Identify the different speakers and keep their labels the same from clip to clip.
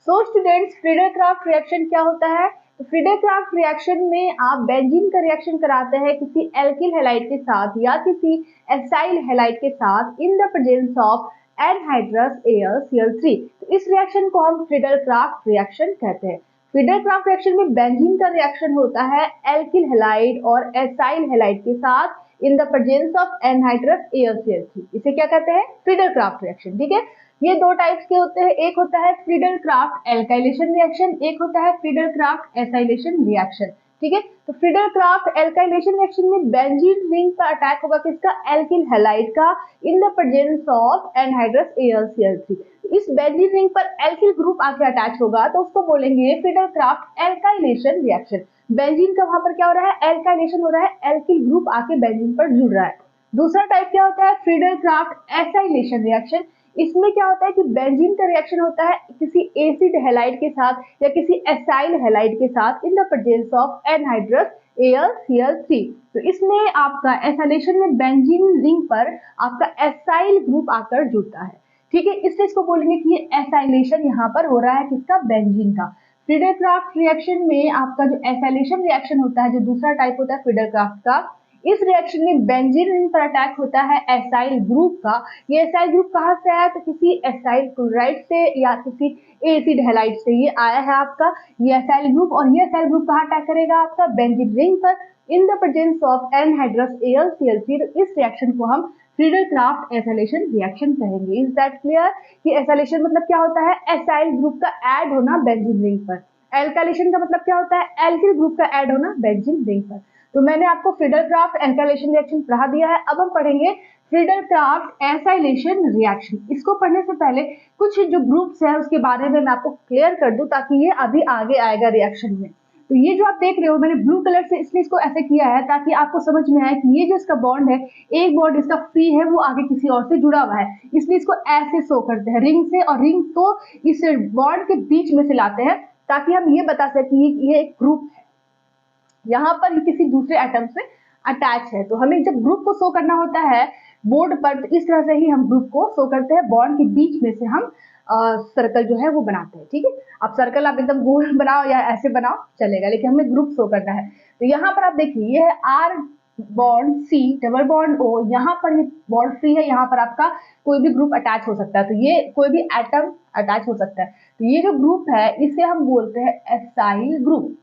Speaker 1: So students, Friedel-Crafts reaction क्या होता है? तो फ्रीडल-क्राफ्ट रिएक्शन में आप बेंजीन का रिएक्शन कराते हैं किसी एल्किल हैलाइड के साथ या किसी एसाइल हैलाइड के साथ in the presence of anhydrous AlCl3। तो इस रिएक्शन को हम फ्रीडल-क्राफ्ट रिएक्शन कहते हैं। फ्रीडल-क्राफ्ट रिएक्शन में बेंजीन का रिएक्शन होता है एल्किल हैलाइड और एसाइल हैलाइड के साथ in the presence of anhydrous AlCl3। इसे क्या कहते हैं? Friedel-Crafts reaction. ठीक है, ये दो टाइप्स के होते हैं, एक होता है फ्रीडल-क्राफ्ट एल्काइलेशन रिएक्शन, एक होता है फ्रीडल-क्राफ्ट एसाइलेशन रिएक्शन। ठीक है, तो फ्रीडल-क्राफ्ट एल्काइलेशन रिएक्शन में बेंजीन रिंग पर अटैक होगा किसका? एल्किल हैलाइड का in the presence of anhydrous AlCl3। इस बेंजीन रिंग पर एल्किल ग्रुप आके अटैच होगा तो उसको बोलेंगे फ्रीडल-क्राफ्ट एल्काइलेशन रिएक्शन। बेंजीन का वहां पर क्या हो रहा है? एल्काइलेशन हो रहा है, एल्किल ग्रुप आके बेंजीन पर जुड़ रहा है। दूसरा टाइप क्या होता है? Friedel-Crafts acylation reaction. इसमें क्या होता है कि बेंजीन का रिएक्शन होता है किसी एसिड हैलाइड के साथ या किसी एसाइल हैलाइड के साथ in the presence of anhydrous AlCl3। तो इसमें आपका एसाइलेशन में बेंजीन रिंग पर आपका एसाइल ग्रुप आकर जुड़ता है। ठीक है, इसलिए इसको बोलेंगे कि ये एसाइलेशन यहाँ पर हो रहा है किसका? बेंजीन का। फ्रीडल-क्राफ्ट रिएक्शन में आपका जो एसाइलेशन रिएक्शन होता है, जो दूसरा टाइप होता है फ्रीडल-क्राफ्ट का, इस रिएक्शन में बेंजीन रिंग पर अटैक होता है एसाइल ग्रुप का। ये एसाइल ग्रुप कहाँ से आया? तो किसी एसाइल क्लोराइड से या किसी एसिड हैलाइड से ये आया है आपका ये एसाइल ग्रुप। और ये एसाइल ग्रुप कहाँ अटैक करेगा? आपका बेंजीन रिंग पर in the presence of anhydrous AlCl3। इस रिएक्शन को हम फ्रीडल-क्राफ्ट एसाइलेशन रिएक्शन कहेंगे। Is that clear? कि एसाइलेशन मतलब क्या होता है? एसाइल ग्रुप का ऐड होना बेंजीन रिंग पर। एल्काइलेशन का मतलब क्या होता है? एल्किल ग्रुप का ऐड होना बेंजीन रिंग पर। तो मैंने आपको फ्रीडल-क्राफ्ट एल्काइलेशन रिएक्शन पढ़ा दिया है। अब हम पढ़ेंगे फ्रीडल-क्राफ्ट एसाइलेशन रिएक्शन। इसको पढ़ने से पहले कुछ जो ग्रुप्स है उसके बारे में मैं आपको क्लियर कर दूं ताकि ये अभी आगे आएगा रिएक्शन में। तो ये जो आप देख रहे हो मैंने ब्लू कलर से इसलिए इसको ऐसे किया है ताकि आपको समझ में आए कि ये जो इसका बॉन्ड है, एक बॉन्ड इसका फ्री है, वो आगे किसी और से जुड़ा हुआ है, इसलिए इसको ऐसे शो करते हैं रिंग से, और रिंग को इस बॉन्ड के बीच में से लाते हैं ताकि हम ये बता सकें कि ये एक ग्रुप है, यहाँ पर किसी दूसरे एटम से अटैच है। तो हमें जब ग्रुप को शो करना होता है बोर्ड पर, तो इस तरह से ही हम ग्रुप को शो करते हैं, बॉन्ड के बीच में से हम सर्कल जो है वो बनाते हैं। ठीक है, अब सर्कल आप एकदम गोल बनाओ या ऐसे बनाओ चलेगा, लेकिन हमें ग्रुप शो करना है। तो यहाँ पर आप देखिए ये है R bond C double bond O, यहाँ पर ये बॉन्ड फ्री है, यहाँ पर आपका कोई भी ग्रुप अटैच हो सकता है, तो ये कोई भी एटम अटैच हो सकता है। तो ये जो ग्रुप है इसे हम बोलते हैं acyl group.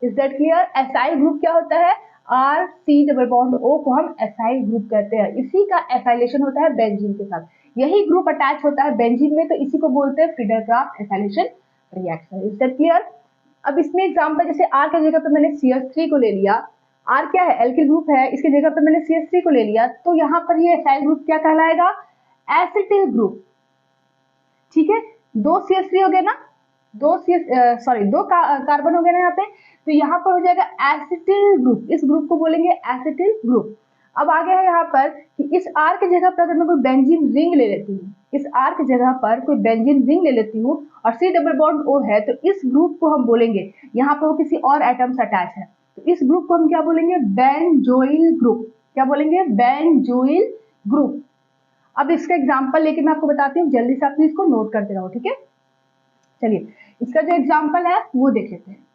Speaker 1: Is that clear? Acyl group क्या होता है? R C double bond O को हम एसाइल ग्रुप कहते हैं। इसी का एसाइलेशन होता है बेंजीन के साथ, यही ग्रुप अटैच होता है बेंजीन में, तो इसी को बोलते हैं Friedel-Crafts acylation reaction. Is that clear? अब इसमें एग्जांपल जैसे R की जगह पे मैंने CH3 को ले लिया, R क्या है? एल्किल ग्रुप है, इसकी जगह पे मैंने CH3 को ले लिया, तो यहाँ पर ये एसाइल ग्रुप क्या कहलाएगा? Acetyl group. ठीक है, दो CH3 हो गए ना, दो कार्बन हो गए ना यहाँ पे, तो यहाँ पर हो जाएगा एसिटिल ग्रुप। इस ग्रुप को बोलेंगे एसिटिल ग्रुप। अब आ गया है यहाँ पर कि इस R की जगह पर अगर मैं कोई बेंजीन रिंग ले लेती हूँ, इस R की जगह पर कोई बेंजीन रिंग ले लेती हूँ और C डबल बॉन्ड O है, तो इस ग्रुप को हम बोलेंगे, यहाँ पर वो किसी और एटम से अटैच है, तो इस ग्रुप को हम क्या बोलेंगे? Benzoyl group. क्या बोलेंगे? Benzoyl group. अब इसका एग्जाम्पल लेके मैं आपको बताती हूँ, जल्दी से आप इसको नोट करते रहो। ठीक है, चलिए इसका जो एग्जाम्पल है वो देख लेते हैं।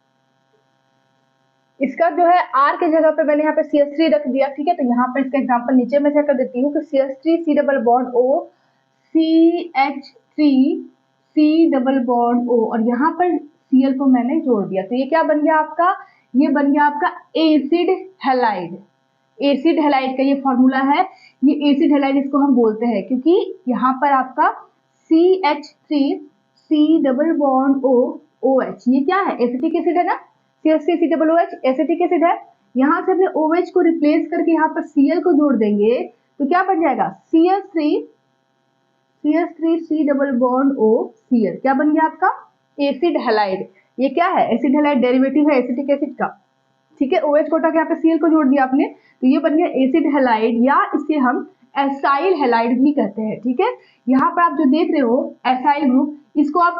Speaker 1: इसका जो है R की जगह पे मैंने यहाँ पे CH3 रख दिया। ठीक है, तो यहाँ पर इसका एग्जाम्पल नीचे में से कर देती हूँ कि CH3 C double bond O CH3 C double bond O, और यहाँ पर Cl को मैंने जोड़ दिया, तो ये क्या बन गया आपका? ये बन गया आपका एसिड हैलाइड। एसिड हैलाइड का ये फॉर्मूला है, ये एसिड हैलाइड इसको हम बोलते हैं क्योंकि यहाँ पर आपका CH3 C double bond O OH, ये क्या है? एसिटिक एसिड है ना, CH3 C double OH acetic acid है। यहाँ से अपने OH को रिप्लेस करके यहाँ पर Cl को जोड़ देंगे तो क्या बन जाएगा? CH3 C double bond O Cl, क्या बन गया आपका? Acid halide. ये क्या है? एसिड हैलाइड डेरिवेटिव है एसिटिक एसिड का। ठीक है, OH को हटा के यहाँ पे Cl को जोड़ दिया आपने, तो ये बन गया एसिड हैलाइड, या इसे हम एसाइल हैलाइड भी कहते हैं। ठीक है, यहाँ पर आप जो देख रहे हो एसाइल ग्रुप, इसको आप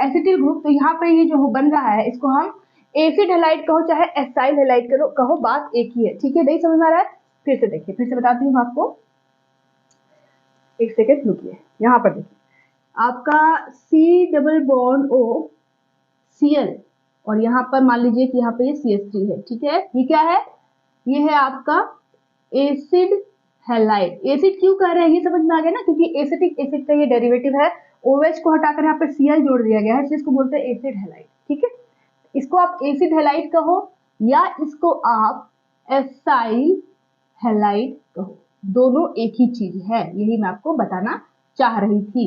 Speaker 1: एसिटिल ग्रुप, तो यहाँ पे ये जो बन रहा है इसको हम एसिड हैलाइड कहो चाहे एसाइल हैलाइड कहो, बात एक ही है। ठीक है, नहीं समझ में आ रहा है? फिर से देखिए, फिर से बताती हूँ आपको, एक सेकेंड रुकिए। यहाँ पर देखिए, आपका C double bond O Cl, और यहाँ पर मान लीजिए कि यहाँ पे ये CH3 है, ठीक है। ये क्या है? ये है आपका एसिड हैलाइड। एसिड क्यों कह रहे हैं ये समझ में आ गया ना, क्योंकि एसिटिक एसिड का ये डेरिवेटिव है। OH को हटाकर यहाँ पर Cl जोड़ दिया गया है, इसको बोलते हैं एसिड हैलाइड, ठीक है। इसको आप एसिड हैलाइड कहो या इसको आप एसाइल हैलाइड कहो, दोनों एक ही चीज है। यही मैं आपको बताना चाह रही थी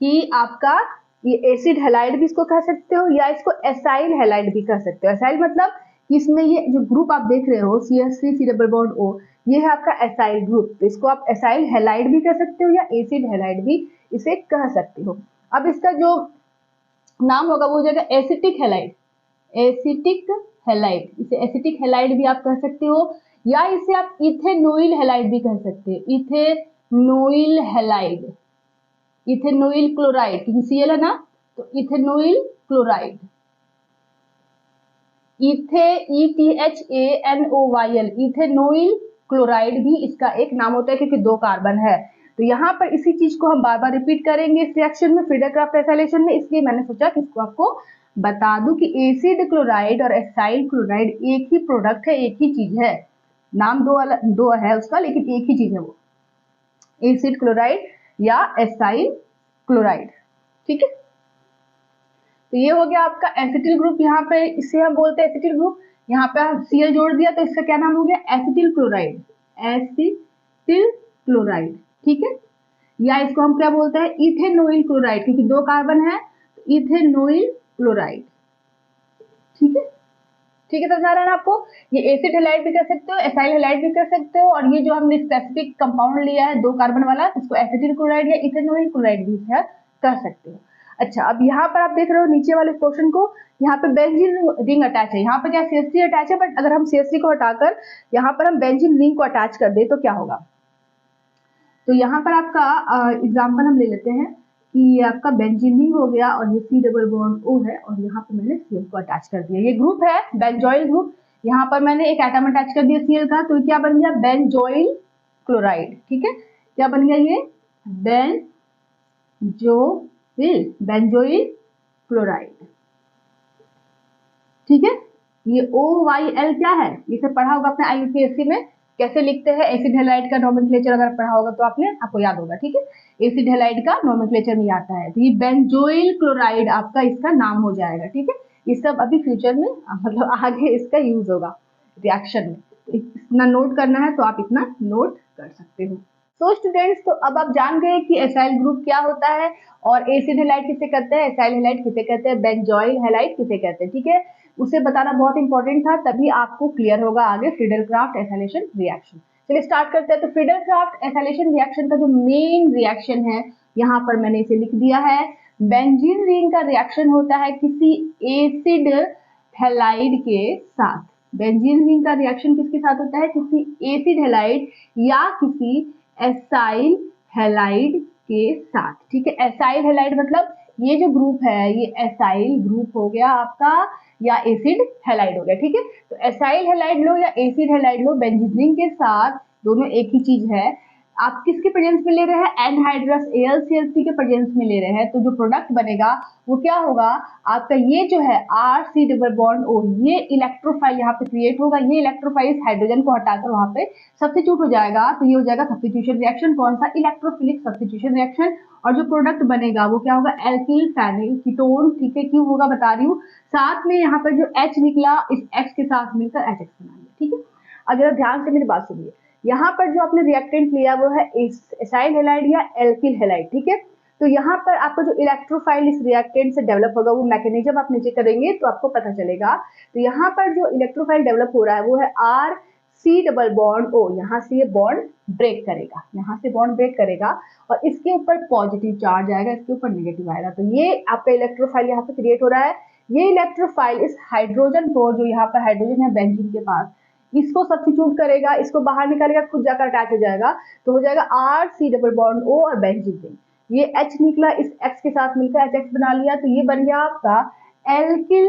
Speaker 1: कि आपका ये एसिड हैलाइड भी इसको कह सकते हो या इसको एसाइल हैलाइड भी कह सकते हो। एसाइल मतलब इसमें ये जो ग्रुप आप देख रहे हो CH3 C double bond O, ये है आपका एसाइल ग्रुप, तो इसको आप एसाइल हैलाइड भी कह सकते हो या एसिड हैलाइड भी इसे कह सकते हो। अब इसका जो नाम होगा वो हो जाएगा एसिटिक हैलाइड। एसिटिक हैलाइड, इसे एसिटिक हैलाइड भी आप कह सकते हो या इसे आप इथेनोइल हैलाइड भी कह सकते हो। इथेनोइल हैलाइड, इथेनोइल क्लोराइड, क्योंकि Cl है ना, तो इथेनोइल क्लोराइड, ETHANOYL, इथेनोइल क्लोराइड भी इसका एक नाम होता है, क्योंकि 2 कार्बन है। तो यहाँ पर इसी चीज को हम बार बार रिपीट करेंगे इस रिएक्शन में, फ्रीडर क्राफ्ट एसाइलेशन में, इसलिए मैंने सोचा कि इसको आपको बता दूं कि एसिड क्लोराइड और एसाइल क्लोराइड एक ही प्रोडक्ट है, एक ही चीज है। नाम दो है उसका, लेकिन एक ही चीज है वो, एसिड क्लोराइड या एसाइल क्लोराइड, ठीक है। तो ये हो गया आपका एसिटिल ग्रुप, यहाँ पे इसे हम बोलते हैं एसिटिल ग्रुप। यहाँ पे हम Cl जोड़ दिया तो इसका क्या नाम हो गया? एसिटिल क्लोराइड, एसिटिल क्लोराइड, ठीक है। या इसको हम क्या बोलते हैं? इथेनोइल क्लोराइड, क्योंकि 2 कार्बन है, तो इथेनोइल क्लोराइड, ठीक है। ठीक है, समझ आ रहा है ना आपको? ये एसिड हैलाइड भी कर सकते हो, एसाइल हैलाइड भी कर सकते हो, और ये जो हमने स्पेसिफिक कंपाउंड लिया है 2 कार्बन वाला, इसको एसिटिल क्लोराइड या इथेनोइल क्लोराइड भी कर सकते हो। अच्छा, अब यहाँ पर आप देख रहे हो नीचे वाले पोर्शन को, यहाँ पे बेंजीन रिंग अटैच है, यहाँ पे क्या CH3 अटैच है, बट अगर हम CH3 को हटाकर यहाँ पर हम बेंजीन रिंग को अटैच कर दे तो क्या होगा? तो यहाँ पर आपका एग्जाम्पल हम ले लेते हैं कि ये आपका बेंजीन रिंग हो गया और ये C डबल बॉन्ड O है, और यहाँ पे मैंने Cl को अटैच कर दिया। ये ग्रुप है बेंजोइल ग्रुप, यहाँ पर मैंने एक एटम अटैच कर दिया Cl का, तो क्या बन गया? बेंजोइल क्लोराइड, ठीक है। क्या बन गया ये? बेंजोइल क्लोराइड, ठीक है। ये OYL क्या है? इसे पढ़ा होगा आपने IUPAC में, कैसे लिखते हैं एसिड हैलाइड का नोमेनक्लेचर, अगर पढ़ा होगा तो आपको याद होगा, ठीक है। एसिड हैलाइड का नोमेनक्लेचर में आता है, तो ये बेंजोइल क्लोराइड आपका इसका नाम हो जाएगा, ठीक है। ये सब अभी फ्यूचर में मतलब आगे इसका यूज होगा रिएक्शन में, तो इतना नोट करना है तो आप इतना नोट कर सकते हो। तो स्टूडेंट्स, तो अब आप जान गए कि एसाइल ग्रुप क्या होता है और एसिड हैलाइड किसे कहते हैं, एसाइल हैलाइड किसे कहते हैं, बेंजोइल हैलाइड किसे कहते हैं, ठीक है। उसे बताना बहुत इंपॉर्टेंट था, तभी आपको क्लियर होगा आगे फ्रीडल क्राफ्ट एसाइलेशन रिएक्शन। चलिए स्टार्ट करते हैं। तो फ्रीडल क्राफ्ट एसाइलेशन रिएक्शन का जो मेन रिएक्शन है, यहाँ पर मैंने इसे लिख दिया है, बेंजीन रिंग का रिएक्शन होता है किसी एसिड हैलाइड के साथ। बेंजीन रिंग का रिएक्शन किसके साथ होता है? किसी एसिड हैलाइड या किसी एसाइल हैलाइड के साथ, ठीक है। एसाइल हैलाइड मतलब ये जो ग्रुप है ये एसाइल ग्रुप हो गया आपका, या एसिड हैलाइड हो गया, ठीक है। तो एसाइल हैलाइड लो या एसिड हैलाइड लो, बेंजीन रिंग के साथ दोनों एक ही चीज है। आप किसके प्रेजेंस में ले रहे हैं? एनहाइड्रस AlCl3 के प्रेजेंस में ले रहे हैं, तो जो प्रोडक्ट बनेगा वो क्या होगा? आपका ये जो है RC डबल बॉन्ड O, ये इलेक्ट्रोफाइल यहाँ पे क्रिएट होगा, ये इलेक्ट्रोफाइल इस हाइड्रोजन को हटाकर वहां पे सब्स्टिट्यूट हो जाएगा, तो ये हो जाएगा सब्स्टिट्यूशन रिएक्शन। कौन सा? Electrophilic substitution reaction. और जो प्रोडक्ट बनेगा वो क्या होगा? एल्किल फेनिल कीटोन, ठीक है। क्यों होगा बता रही हूँ, साथ में यहाँ पर जो H निकला इस X के साथ मिलकर HX बना लिया, ठीक है। अगर ध्यान से मेरी बात सुनिए, यहाँ पर जो आपने रिएक्टेंट लिया वो है एसाइल हैलाइड या एल्किल हैलाइड, ठीक है। तो यहाँ पर आपका जो इलेक्ट्रोफाइल इस रिएक्टेंट से डेवलप होगा, वो मैकेनिज्म आप नीचे करेंगे तो आपको पता चलेगा। तो यहाँ पर जो इलेक्ट्रोफाइल डेवलप हो रहा है वो है RC डबल बॉन्ड O, यहाँ से ये बॉन्ड ब्रेक करेगा, यहाँ से बॉन्ड ब्रेक करेगा और इसके ऊपर पॉजिटिव चार्ज आएगा, इसके ऊपर नेगेटिव आएगा। तो ये आपका इलेक्ट्रोफाइल यहाँ पे क्रिएट हो रहा है। ये इलेक्ट्रोफाइल इस हाइड्रोजन को, जो यहाँ पर हाइड्रोजन है बेंजीन के पास, इसको सब्स्टिट्यूट करेगा, इसको बाहर निकालेगा, खुद जाकर अटैच हो जाएगा, तो हो जाएगा RC डबल बॉन्ड O और बेंजीन रिंग। ये H निकला, इस X के साथ मिलकर HX बना लिया, तो ये बन गया आपका एल्किल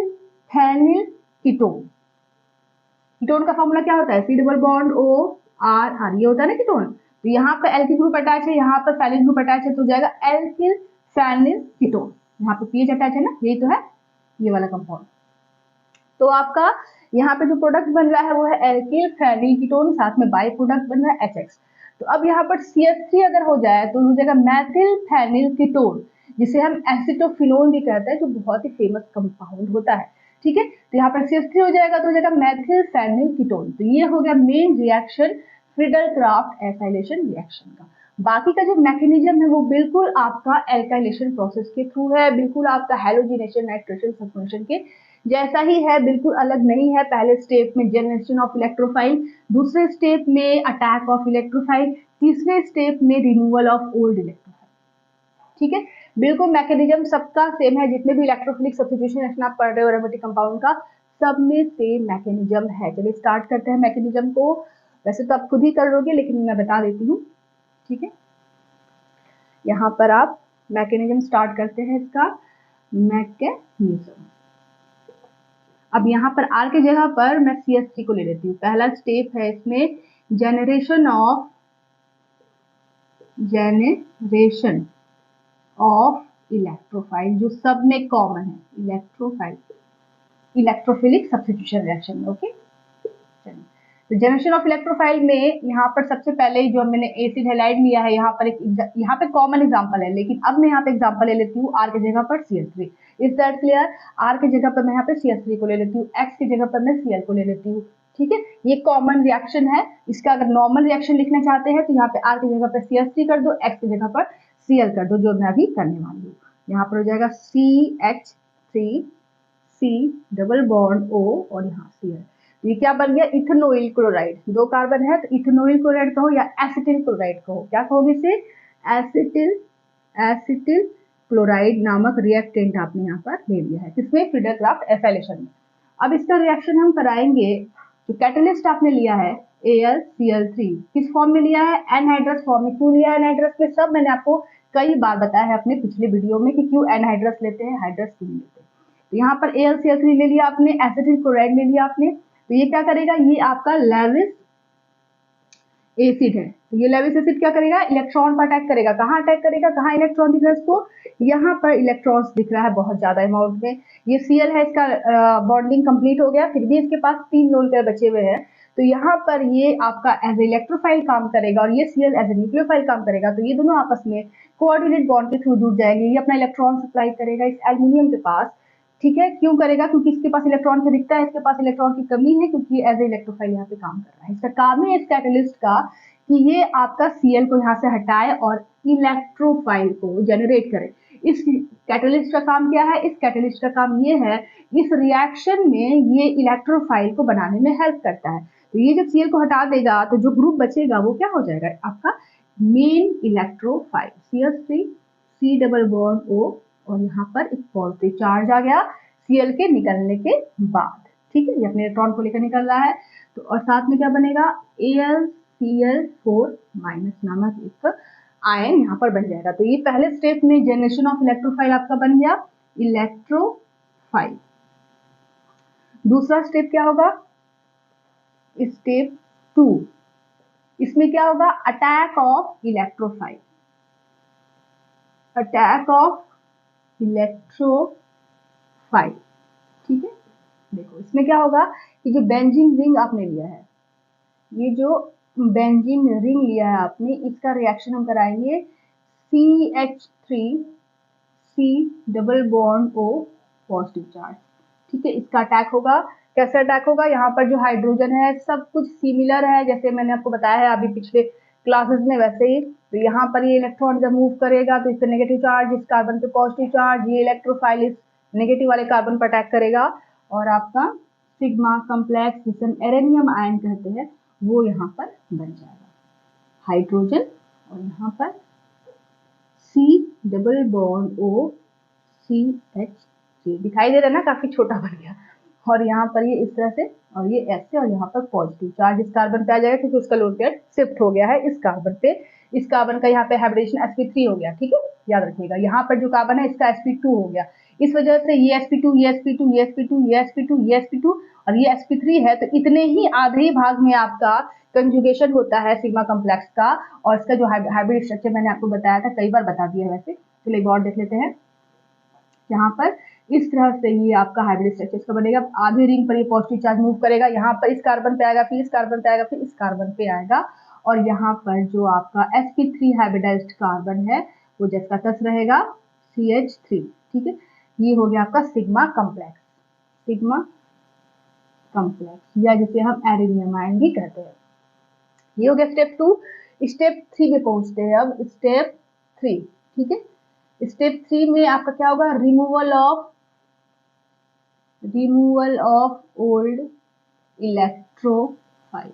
Speaker 1: फेनिल कीटोन। कीटोन का फॉर्मूला क्या होता है? C double bond O R, ये होता है ना कीटोन। तो यहाँ पर एल्किल ग्रुप अटैच है, यहाँ पर फेनिल ग्रुप अटैच है, तो हो जाएगा एल्किल फेनिल कीटोन, यहाँ पे पीएच अटैच है ना, यही तो है ये वाला कंपाउंड। तो आपका यहाँ पे जो प्रोडक्ट बन रहा है वो है एल्किल फेनिल कीटोन, साथ में बाई प्रोडक्ट बन रहा है HX। तो अब यहाँ पर CH3 अगर हो जाए तो हो जाएगा मैथिल फेनिल कीटोन, जिसे हम एसिटोफिनोन भी कहते हैं, जो बहुत ही फेमस कंपाउंड होता है। ठीक है, तो यहाँ पर CH3 हो जाएगा तो हो जाएगा मैथिल फेनिल कीटोन। तो ये हो गया main reaction Friedel-Crafts acylation reaction का। बाकी का जो मैकेनिज्म है वो बिल्कुल आपका एल्काइलेशन प्रोसेस के थ्रू है, बिल्कुल आपका हैलोजिनेशन नाइट्रेशन सस्पेंशन के जैसा ही है, बिल्कुल अलग नहीं है। पहले स्टेप में जनरेशन ऑफ इलेक्ट्रोफाइल, दूसरे स्टेप में अटैक ऑफ इलेक्ट्रोफाइल, तीसरे स्टेप में रिमूवल ऑफ ओल्ड इलेक्ट्रोफाइल। ठीक है, बिल्कुल मैकेनिज्म सबका सेम है। जितने भी इलेक्ट्रोफिलिक सब्स्टिट्यूशन रिएक्शन आप पढ़ रहे हो एरोमेटिक कंपाउंड का, सब में सेम मैकेनिज्म है। चलिए स्टार्ट करते हैं मैकेनिज्म को। वैसे तो आप खुद ही कर लोगे, लेकिन मैं बता देती हूँ। ठीक है, यहाँ पर आप मैकेनिज्म स्टार्ट करते हैं इसका मैकेनिज्म। अब यहाँ पर R की जगह पर मैं CH3 को ले लेती हूँ। पहला स्टेप है इसमें जनरेशन ऑफ इलेक्ट्रोफाइल, जो सब में कॉमन है, इलेक्ट्रोफाइल इलेक्ट्रोफिलिक सब्स्टिट्यूशन रिएक्शन में। ओके, तो जनरेशन ऑफ इलेक्ट्रोफाइल में यहाँ पर सबसे पहले जो मैंने एसिड हैलाइड लिया है, यहाँ पर यहाँ पे कॉमन एग्जांपल है, लेकिन अब मैं यहाँ पे एग्जांपल ले लेती हूँ R की जगह पर CH3। Is that clear? R की जगह पर मैं यहाँ पे CH3 को ले लेती हूँ, X की जगह पर मैं Cl को ले लेती हूँ। ठीक है, ये कॉमन रिएक्शन है। इसका अगर नॉर्मल रिएक्शन लिखना चाहते हैं तो यहाँ पे R की जगह पर CH3 कर दो, X की जगह पर Cl कर दो, जो मैं अभी करने वाली हूँ। यहाँ पर हो जाएगा CH3 C double bond O और यहाँ Cl। ये क्या बन गया? इथेनोइल क्लोराइड। दो कार्बन है तो इथेनोइल क्लोराइड कहो या एसिटिल क्लोराइड कहो, क्या कहोगे इसे? एसिटिल क्लोराइड नामक रिएक्टेंट आपने यहाँ पर ले लिया है, किसमें? फ्रीडल-क्राफ्ट एसाइलेशन में। अब इसका रिएक्शन हम कराएंगे। जो कैटलिस्ट आपने लिया है AlCl3, किस फॉर्म में लिया है? एनहाइड्रस फॉर्म में। क्यों लिया है एनहाइड्रस में? सब मैंने आपको कई बार बताया है अपने पिछले वीडियो में कि क्यों एनहाइड्रस लेते हैं, हाइड्रस क्यों नहीं लेते। तो यहाँ पर AlCl3 ले लिया आपने, एसिटिल क्लोराइड ले लिया आपने। तो ये क्या करेगा? ये आपका लेविस एसिड है। तो ये लेविस एसिड क्या करेगा? इलेक्ट्रॉन पर अटैक करेगा। कहाँ अटैक करेगा? कहाँ इलेक्ट्रॉन दिख रहा है इसको? यहाँ पर इलेक्ट्रॉन्स दिख रहा है बहुत ज्यादा अमाउंट में। ये Cl है, इसका बॉन्डिंग कंप्लीट हो गया, फिर भी इसके पास 3 लोन पेयर बचे हुए हैं। तो यहाँ पर ये आपका एज इलेक्ट्रोफाइल काम करेगा और ये Cl एज ए न्यूक्लियोफाइल काम करेगा। तो ये दोनों आपस में कोऑर्डिनेट बॉन्ड के थ्रू जुड़ जाएंगे। ये अपना इलेक्ट्रॉन सप्लाई करेगा इस एल्यूमिनियम के पास। ठीक है, क्यों करेगा? क्योंकि इसके पास इलेक्ट्रॉन की अधिकता है, इसके पास इलेक्ट्रॉन की कमी है, क्योंकि एज ए इलेक्ट्रोफाइल यहाँ पे काम कर रहा है। इसका काम है इस कैटलिस्ट का कि ये आपका Cl को यहाँ से हटाए और इलेक्ट्रोफाइल को जनरेट करे। इस कैटलिस्ट का काम क्या है? इस कैटलिस्ट का काम ये है, इस रिएक्शन में ये इलेक्ट्रोफाइल को बनाने में हेल्प करता है। तो ये जब Cl को हटा देगा तो जो ग्रुप बचेगा वो क्या हो जाएगा? आपका main electrophile CH3 C double bond O और यहाँ पर एक पॉजिटिव चार्ज आ गया Cl के निकलने के बाद। ठीक है, ये अपने इलेक्ट्रॉन को लेकर निकल रहा है। तो और साथ में क्या बनेगा? AlCl4 माइनस नामक एक आयन यहाँ पर बन जाएगा। तो ये पहले स्टेप में जनरेशन ऑफ इलेक्ट्रोफाइल आपका बन गया, इलेक्ट्रोफाइल। दूसरा स्टेप क्या होगा? स्टेप 2, इसमें क्या होगा? Attack of electrophile, attack of electrophile. ठीक है, देखो इसमें क्या होगा कि जो बेंजीन रिंग आपने लिया है, ये जो बेंजीन रिंग लिया है आपने, इसका रिएक्शन हम कराएंगे CH3 C double bond O positive charge. ठीक है, इसका अटैक होगा। कैसे अटैक होगा? यहाँ पर जो हाइड्रोजन है सब कुछ सिमिलर है, जैसे मैंने आपको बताया है अभी पिछले क्लासेस में, वैसे ही। तो यहाँ पर ये इलेक्ट्रॉन जब मूव करेगा तो इस पर नेगेटिव चार्ज, इस कार्बन पे पॉजिटिव चार्ज, ये इलेक्ट्रोफाइल इस नेगेटिव वाले कार्बन पर अटैक करेगा और आपका सिग्मा कम्प्लेक्स, जिसे हम एरेनियम आयन कहते हैं, वो यहाँ पर बन जाएगा हाइड्रोजन। और यहाँ पर C double bond O CH3 दिखाई दे रहा है ना, काफी छोटा बन गया। और यहाँ पर ये इस तरह से और ये ऐसे, और यहाँ पर पॉजिटिव चार्ज इस कार्बन पे आ जाएगा क्योंकि उसका लोन पेयर शिफ्ट हो गया है इस कार्बन पे। इस कार्बन का यहाँ पे हाइब्रिडेशन sp3 हो गया। ठीक है, याद रखिएगा। यहाँ पर जो कार्बन है इसका sp2 हो गया। इस वजह से ये sp2, ये sp2, ये sp2, ये sp2, ये sp2 और ये sp3 है। तो इतने ही आधे भाग में आपका कंजुगेशन होता है सिग्मा कम्प्लेक्स का। और इसका जो हाइब्रिड स्ट्रक्चर मैंने आपको बताया था, कई बार बता दिया है वैसे, चलिए एक और देख लेते हैं। यहाँ पर इस तरह से ये आपका हाइब्रिड स्ट्रक्चर का बनेगा। आधे रिंग पर ये पॉजिटिव चार्ज मूव करेगा, यहाँ पर इस कार्बन पे आएगा, फिर इस कार्बन पे आएगा, फिर इस कार्बन पे आएगा, और यहाँ पर जो आपका sp3 हाइब्रिडाइज्ड कार्बन है वो जैसा तस रहेगा CH3। ठीक है, ये हो गया आपका सिग्मा कॉम्प्लेक्स, सिग्मा कॉम्प्लेक्स, या जिसे हम एरिनियम आयन भी कहते हैं। ये हो गया स्टेप 2। स्टेप 3 में पहुंचते हैं अब, स्टेप 3। ठीक है, स्टेप 3 में आपका क्या होगा, removal of old electrophile,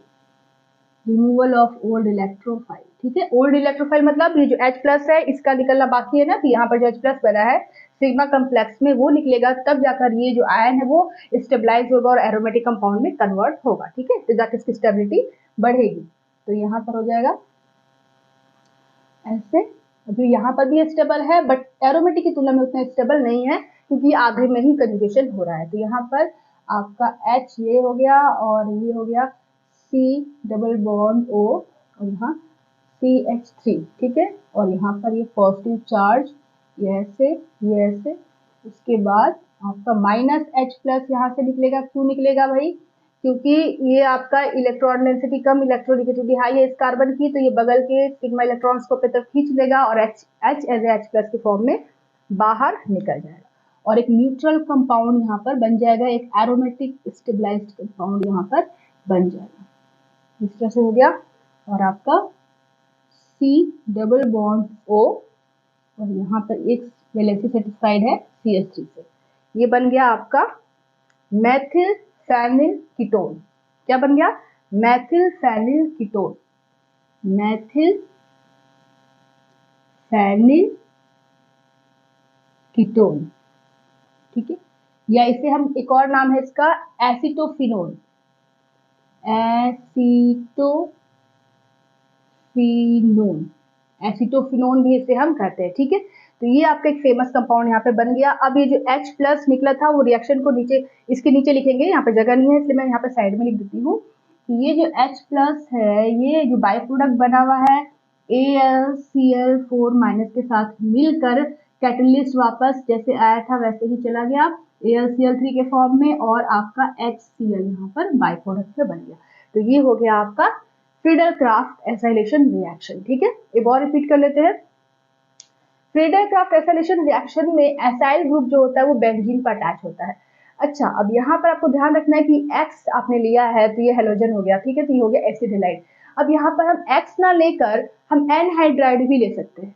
Speaker 1: removal of old electrophile. ठीक है, ओल्ड इलेक्ट्रोफाइल मतलब ये जो H+ है इसका निकलना बाकी है ना, तो यहाँ पर जो H+ बना है सिग्मा कॉम्प्लेक्स में वो निकलेगा, तब जाकर ये जो आयन है वो स्टेबलाइज होगा और एरोमेटिक कंपाउंड में कन्वर्ट होगा। ठीक है, तो जाकर इसकी स्टेबिलिटी बढ़ेगी। तो यहाँ पर हो जाएगा ऐसे। अभी यहाँ पर भी स्टेबल है बट एरोमेटिक की तुलना में उतना स्टेबल नहीं है क्योंकि आधे में ही कंजुगेशन हो रहा है। तो यहाँ पर आपका H ये हो गया और ये हो गया C डबल बॉन्ड O और यहाँ CH3। ठीक है, और यहाँ पर ये पॉजिटिव चार्ज ये ऐसे, उसके बाद आपका -H+ यहाँ से निकलेगा। क्यों निकलेगा भाई, क्योंकि ये आपका इलेक्ट्रॉन डेंसिटी कम, इलेक्ट्रोनेगेटिविटी हाई है इस कार्बन की, तो ये बगल के सिग्मा इलेक्ट्रॉन्स को अपनी तरफ खींच लेगा और H एज H+ के फॉर्म में बाहर निकल जाएगा और एक न्यूट्रल कंपाउंड यहाँ पर बन जाएगा, एक एरोमेटिक स्टेबलाइज्ड कंपाउंड यहाँ पर बन जाएगा। इस तरह से हो गया। और आपका C डबल बॉन्ड O और यहाँ पर एक वैलेंसी सेटिस्फाइड है CH3 से, ये बन गया आपका मेथिल फेनिल कीटोन। क्या बन गया, methyl phenyl ketone, methyl phenyl ketone. ठीक है, या इसे हम एक और नाम है इसका एसिटोफिनोन, एसिटोफिनोन भी इसे हम कहते हैं। ठीक है, तो ये आपका एक फेमस कंपाउंड यहाँ पे बन गया। अब ये जो H+ निकला था वो रिएक्शन को नीचे इसके नीचे लिखेंगे, यहाँ पे जगह नहीं है इसलिए मैं यहाँ पे साइड में लिख देती हूँ। तो ये जो H+ है ये जो बाई प्रोडक्ट बना हुआ है AlCl4- के साथ मिलकर कैटलिस्ट वापस जैसे आया था वैसे ही चला गया AlCl3 के फॉर्म में और आपका HCl यहाँ पर बाई प्रोडक्ट में बन गया। तो ये हो गया आपका फ्रीडल-क्राफ्ट एसाइलेशन रिएक्शन। ठीक है, एक और रिपीट कर लेते हैं। फ्रीडल-क्राफ्ट एसाइलेशन रिएक्शन में एसाइल ग्रुप जो होता है वो बेंजीन पर अटैच होता है। अच्छा, अब यहाँ पर आपको ध्यान रखना है कि X आपने लिया है तो ये हेलोजन हो गया। ठीक है, तो ये हो गया एसिड हैलाइड। अब यहाँ पर हम X ना लेकर हम एनहाइड्राइड भी ले सकते हैं।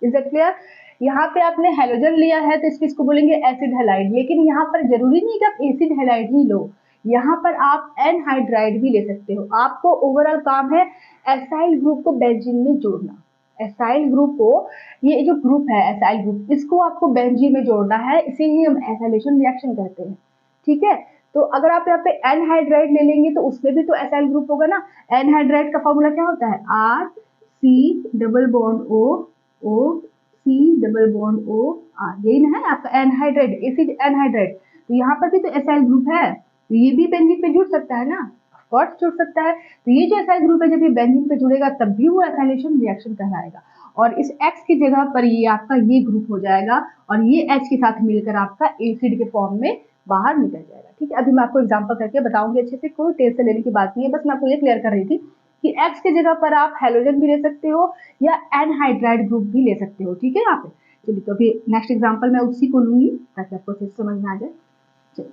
Speaker 1: Is that clear? यहाँ पे आपने हेलोजन लिया है तो इसको बोलेंगे एसिड हैलाइड, लेकिन यहाँ पर जरूरी नहीं कि आप एसिड हैलाइड ही लो, यहाँ पर आप एनहाइड्राइड भी ले सकते हो। आपको ओवरऑल काम है एसाइल ग्रुप को बेंजीन में जोड़ना। एसाइल ग्रुप को, ये जो ग्रुप है एसाइल ग्रुप, इसको आपको बेंजीन में जोड़ना है, इसे ही हम एसाइलेशन रिएक्शन कहते हैं। ठीक है, तो अगर आप यहाँ पे एनहाइड्राइड ले लेंगे तो उसमें भी तो एसाइल ग्रुप होगा ना। एनहाइड्राइड का फॉर्मूला क्या होता है, RC double bond O C double bond O R, यही ना है आपका एनहाइड्राइड, एसिड एनहाइड्राइड। तो यहाँ पर भी तो एसाइल ग्रुप है, तो ये भी बेंजीन पे जुड़ सकता है ना, ऑफकोर्स जुड़ सकता है। तो ये जो एसाइल ग्रुप है जब ये बेंजीन पे जुड़ेगा तब भी वो एसाइलेशन रिएक्शन कहलाएगा और इस X की जगह पर ये आपका ये ग्रुप हो जाएगा और ये H के साथ मिलकर आपका एसिड के फॉर्म में बाहर निकल जाएगा। ठीक है, अभी मैं आपको एग्जाम्पल करके बताऊंगी अच्छे से, कोई टेस्ट लेने की बात नहीं है, बस मैं आपको ये क्लियर कर रही थी कि X की जगह पर आप हेलोजन भी ले सकते हो या एनहाइड्राइड ग्रुप भी ले सकते हो। ठीक है, यहाँ पे चलिए, तो अभी नेक्स्ट एग्जाम्पल मैं उसी को लूंगी ताकि आपको अच्छे से समझ में आ जाए। चलिए,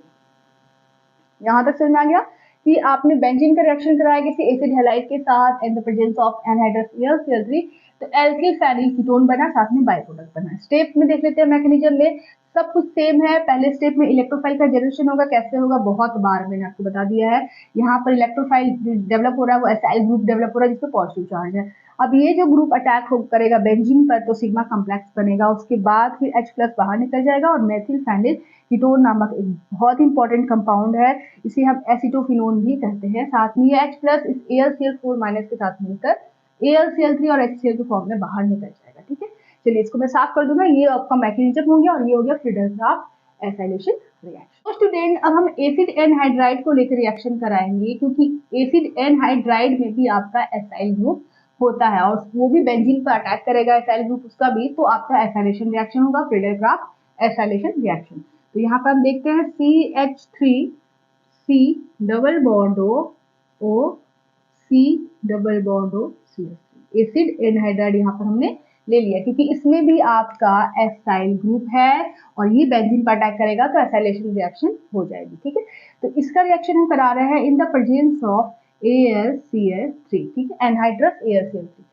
Speaker 1: यहाँ तक समझ में आ गया कि आपने बेंजीन का रिएक्शन कराया किसी एसिड हैलाइड के साथ in the presence of anhydrous AlCl3, तो एल्किल फेनिल कीटोन बना, साथ में बाई प्रोडक्ट बना। स्टेप में देख लेते हैं, मैकेनिज्म में सब कुछ सेम है। पहले स्टेप में इलेक्ट्रोफाइल का जनरेशन होगा, कैसे होगा बहुत बार मैंने आपको बता दिया है। यहाँ पर इलेक्ट्रोफाइल डेवलप हो रहा है वो एसाइल ग्रुप डेवलप हो रहा है जिसमें पॉजिटिव चार्ज है। अब ये जो ग्रुप अटैक करेगा बेंजीन पर तो सिग्मा कॉम्प्लेक्स बनेगा, उसके बाद फिर H+ बाहर निकल जाएगा और मेथिल फेनिल कीटोन नामक एक बहुत इंपॉर्टेंट कंपाउंड है, इसे हम एसिटोफिनोन भी कहते हैं। साथ में ये H+ इस AlCl4- के साथ मिलकर AlCl3 और HCl के फॉर्म में बाहर निकल जाएगा। ठीक है, चलिए इसको मैं साफ कर दूंगा। ये आपका मैकेनिज्म हो गया और ये हो गया फ्रीडल-क्राफ्ट एसाइलेशन रिएक्शन। तो स्टूडेंट, अब हम एसिड एनहाइड्राइड को लेकर रिएक्शन कराएंगे क्योंकि एसिड एनहाइड्राइड में भी आपका एसाइल ग्रुप होता है और वो भी बेंजीन पर अटैक करेगा एसाइल ग्रुप उसका भी, तो आपका एसाइलेशन रिएक्शन होगा, फ्रीडे-क्राफ्ट एसाइलेशन रिएक्शन। तो यहाँ पर हम देखते हैं CH3C double bond O C double bond O CH3 acid anhydride यहाँ पर हमने ले लिया क्योंकि इसमें भी आपका एसाइल ग्रुप है और ये बेंजीन पर अटैक करेगा तो एसाइलेशन रिएक्शन हो जाएगी। ठीक है, तो इसका रिएक्शन हम करा रहे हैं in the presence of AlCl3, ठीक है, एनहाइड्रस AlCl3।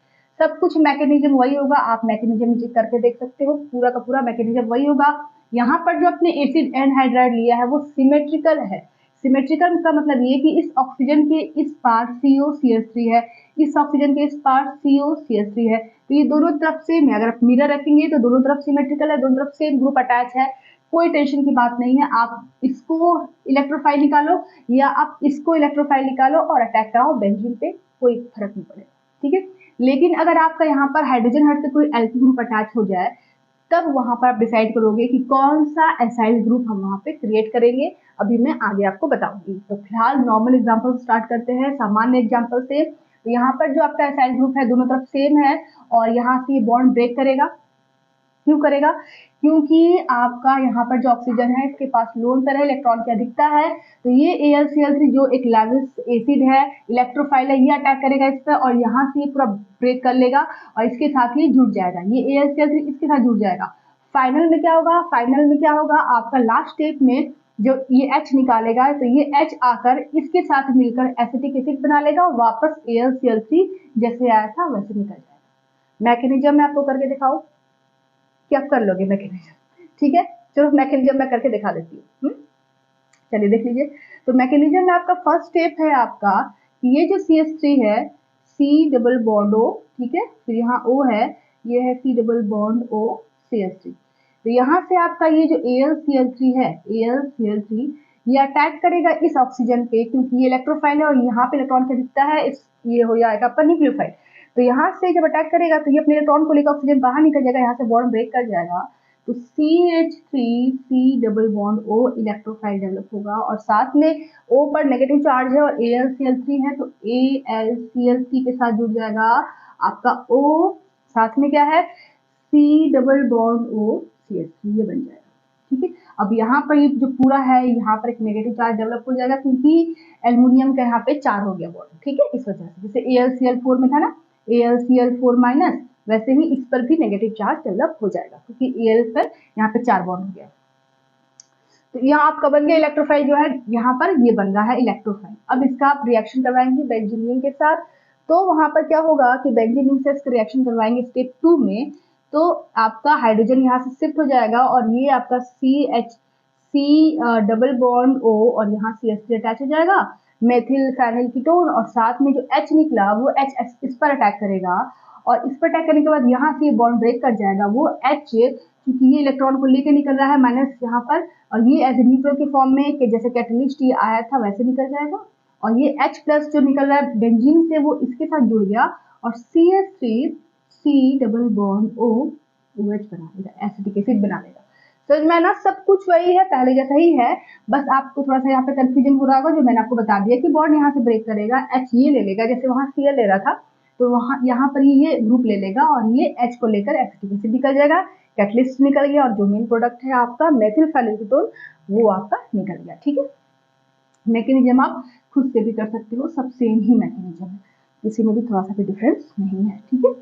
Speaker 1: सब कुछ मैकेनिज्म वही होगा, आप मैकेनिज्म चेक करके देख सकते हो, पूरा का पूरा मैकेनिज्म वही होगा। यहाँ पर जो अपने एसिड एनहाइड्राइड लिया है वो सिमेट्रिकल है। सिमेट्रिकल का मतलब ये कि इस ऑक्सीजन के इस पार COCH3 है, इस ऑक्सीजन के इस पार COCH3 है, तो ये दोनों तरफ सेम है। अगर आप मिरर रखेंगे तो दोनों तरफ सिमेट्रिकल है, दोनों तरफ सेम ग्रुप अटैच है, कोई टेंशन की बात नहीं है। आप इसको इलेक्ट्रोफाइल निकालो या आप इसको इलेक्ट्रोफाइल निकालो और अटैक कराओ बेंजीन पे, कोई फर्क नहीं पड़ेगा। ठीक है, लेकिन अगर आपका यहाँ पर हाइड्रोजन हट के कोई एल्किल ग्रुप अटैच हो जाए तब वहां पर आप डिसाइड करोगे कि कौन सा एसाइल ग्रुप हम वहां पे क्रिएट करेंगे। अभी मैं आगे आपको बताऊंगी। तो फिलहाल नॉर्मल एग्जांपल स्टार्ट करते हैं, सामान्य एग्जांपल से। तो यहाँ पर जो आपका एसाइल ग्रुप है दोनों तरफ सेम है और यहाँ से ये बॉन्ड ब्रेक करेगा। क्यों करेगा? क्योंकि आपका यहाँ पर जो ऑक्सीजन है इसके पास लोन पर है, इलेक्ट्रॉन की अधिकता है, तो ये AlCl3 जो एक लेविस एसिड है, इलेक्ट्रोफाइल है, ये अटैक करेगा इस पर और यहाँ से ये पूरा ब्रेक कर लेगा और इसके साथ ये जुड़ जाएगा। ये AlCl3 इसके साथ जुड़ जाएगा। फाइनल में क्या होगा? फाइनल में क्या होगा? आपका लास्ट स्टेप में जो ये H निकालेगा तो ये H आकर इसके साथ मिलकर एसिटिक एसिड बना लेगा और वापस AlCl3 जैसे आया था वैसे निकल जाएगा। मैकेनिज्म मैं आपको करके दिखाऊं कि आप कर लोगे मैकेनिज्म? ठीक है, चलो मैकेनिज्म मैं करके दिखा देती हूँ। चलिए देख लीजिए। तो मैकेनिज्म में आपका फर्स्ट स्टेप है आपका कि ये जो CH3 है C डबल बॉन्ड O, ठीक है, फिर यहाँ O है, ये है C double bond O CH3। तो यहाँ से आपका ये जो AlCl3 है, AlCl3 ये अटैक करेगा इस ऑक्सीजन पे क्योंकि ये इलेक्ट्रोफाइल है और यहाँ पे इलेक्ट्रॉन की अधिकता है, इस ये हो जाएगा आपका न्यूक्लियोफाइल। तो यहाँ से जब अटैक करेगा तो ये अपने इलेक्ट्रॉन को लेकर ऑक्सीजन बाहर निकल जाएगा, यहाँ से बॉन्ड ब्रेक कर जाएगा, तो CH3C double bond O electrophile develop होगा और साथ में O पर नेगेटिव चार्ज है और AlCl3 है तो AlCl3 के साथ जुड़ जाएगा आपका O, साथ में क्या है C double bond O CH3 ये बन जाएगा। ठीक है, अब यहाँ पर ये जो पूरा है यहाँ पर एक नेगेटिव चार्ज डेवलप हो जाएगा क्योंकि एल्युमिनियम का यहाँ पे 4 हो गया बॉन्ड। ठीक है, इस वजह से जैसे AlCl4 में था ना AlCl4 माइनस, वैसे ही इस पर भी नेगेटिव चार्ज डेवलप हो जाएगा क्योंकि Al पर यहाँ पे 4 बॉन्ड हो गया। तो यहाँ आपका बन गया इलेक्ट्रोफाइल जो है, यहाँ पर ये बन रहा है इलेक्ट्रोफाइल। अब इसका आप रिएक्शन करवाएंगे बेंजीन के साथ, तो वहां पर क्या होगा कि बेंजीन से इसका रिएक्शन करवाएंगे स्टेप 2 में, तो आपका हाइड्रोजन यहाँ से शिफ्ट हो जाएगा और ये आपका C डबल बॉन्ड O और यहाँ CH3 अटैच हो जाएगा, मेथिल फेनिल कीटोन, और साथ में जो H निकला वो H इस पर अटैक करेगा और इस पर अटैक करने के बाद यहाँ से बॉन्ड ब्रेक कर जाएगा। वो H क्योंकि ये इलेक्ट्रॉन को लेकर निकल रहा है माइनस यहाँ पर, और ये एज ए न्यूट्रल के फॉर्म में कि जैसे कैटलिस्ट ये आया था वैसे निकल जाएगा, और ये H प्लस जो निकल रहा है बेंजीन से वो इसके साथ जुड़ गया और CH3C double bond O OH बना देगा, एसिटिक एसिड बना देगा। समझ में ना, सब कुछ वही है, पहले जैसा ही है, बस आपको थोड़ा सा यहाँ पे कंफ्यूजन हो रहा होगा जो मैंने आपको बता दिया कि बॉन्ड यहाँ से ब्रेक करेगा, H ये ले लेगा, जैसे वहां Cl ले रहा था तो वहां यहाँ पर ये ग्रुप ले लेगा और ये H को लेकर एसिटिक एसिड निकल जाएगा, कैटलिस्ट निकल गया और जो मेन प्रोडक्ट है आपका मेथिल फेनिल कीटोन वो आपका निकल गया। ठीक है, मैकेनिज्म आप खुद से भी कर सकते हो, सब सेम ही मैकेनिज्म है, किसी में भी थोड़ा सा भी डिफरेंस नहीं है। ठीक है,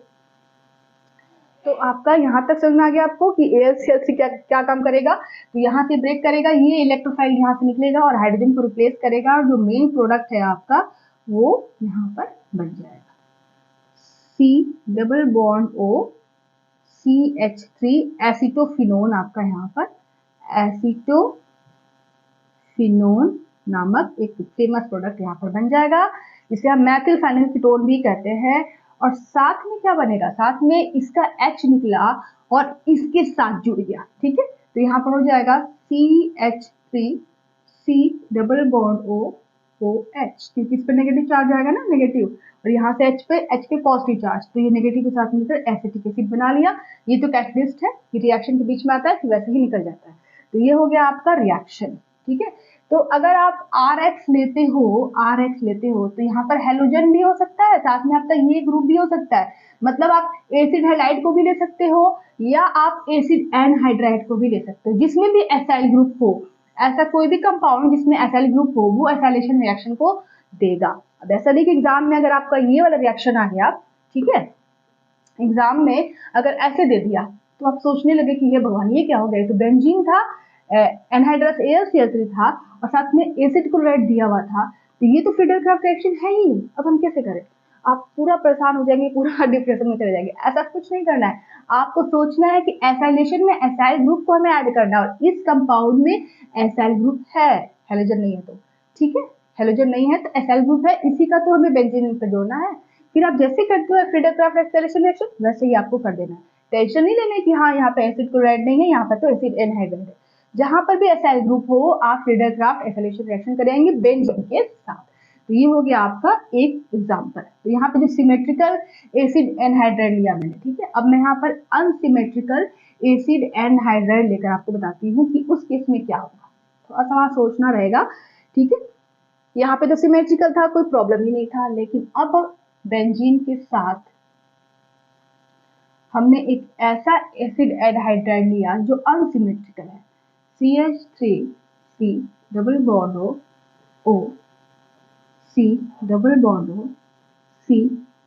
Speaker 1: तो आपका यहाँ तक समझ में आ गया आपको कि AlCl3 क्या काम करेगा। तो यहाँ से ब्रेक करेगा, ये इलेक्ट्रोफाइल यहाँ से निकलेगा और हाइड्रोजन को रिप्लेस करेगा और जो मेन प्रोडक्ट है आपका वो यहाँ पर बन जाएगा C double bond O CH3 acetophenone, आपका यहाँ पर एसिटोफिनोन नामक एक फेमस प्रोडक्ट यहाँ पर बन जाएगा, जिसे हम मेथिल फेनिल कीटोन भी कहते हैं। और साथ में क्या बनेगा, साथ में इसका H निकला और इसके साथ जुड़ गया। ठीक है, तो यहाँ पर हो जाएगा CH3C double bond O OH, क्योंकि इस पर नेगेटिव चार्ज आएगा ना, नेगेटिव, और यहाँ से H पे पॉजिटिव चार्ज, तो ये नेगेटिव के साथ मिलकर एसिटिक एसिड बना लिया। ये तो कैटलिस्ट है, ये रिएक्शन के बीच में आता है फिर वैसे ही निकल जाता है। तो ये हो गया आपका रिएक्शन। ठीक है, तो अगर आप RX लेते हो तो यहाँ पर हेलोजन भी हो सकता है, साथ में आपका ये ग्रुप भी हो सकता है। मतलब आप एसिड हैलाइड को भी ले सकते हो या आप एसिड एनहाइड्राइड को भी ले सकते हो, जिसमें भी एसाइल ग्रुप हो। ऐसा कोई भी कंपाउंड जिसमें एसाइल ग्रुप हो वो एसाइलेशन रिएक्शन को देगा। अब ऐसा नहीं कि एग्जाम में अगर आपका ये वाला रिएक्शन आ गया, ठीक है, एग्जाम में अगर ऐसे दे दिया तो आप सोचने लगे कि ये भगवान ये क्या हो गया, तो बेंजीन था, एनहाइड्रस AlCl3 था और साथ में एसिड क्लोराइड दिया हुआ था, तो ये तो फिडेलक्राफ्ट रिएक्शन है ही नहीं। अब हम कैसे करें? आप पूरा परेशान हो जाएंगे, पूरा डिप्रेशन में चले जाएंगे। ऐसा कुछ नहीं करना है, आपको सोचना है कि एसाइलेशन में एसाइल ग्रुप को हमें ऐड करना है और इस कंपाउंड में एसाइल ग्रुप है, हेलोजन नहीं है तो, ठीक है, हेलोजन नहीं है तो एसाइल ग्रुप है, इसी का तो हमें बेंजीन पे जोड़ना है। फिर आप जैसे करते हो फिडेलक्राफ्ट एसाइलेशन रिएक्शन वैसे ही आपको कर देना है। टेंशन नहीं लेने कि हाँ यहाँ पे एसिड क्लोराइड नहीं है, यहाँ पर तो एसिड एनहाइड्राइड है। जहां पर भी एसाइल ग्रुप हो आप फिडेलक्राफ्ट एसाइलेशन रिएक्शन करेंगे बेंजीन के साथ। तो ये हो गया आपका एक एग्जांपल। तो यहाँ पे जो सिमेट्रिकल एसिड एनहाइड्राइड लिया मैंने, ठीक है। अब मैं यहाँ पर अनसिमेट्रिकल एसिड एनहाइड्राइड लेकर आपको बताती हूँ कि उस केस में क्या होगा। थोड़ा सा वहां सोचना रहेगा, ठीक है। यहाँ पे तो सिमेट्रिकल था, कोई प्रॉब्लम ही नहीं था, लेकिन अब बेंजीन के साथ हमने एक ऐसा एसिड एनहाइड्राइड लिया जो अनसिमेट्रिकल है, CH3C double bond O C double bond O C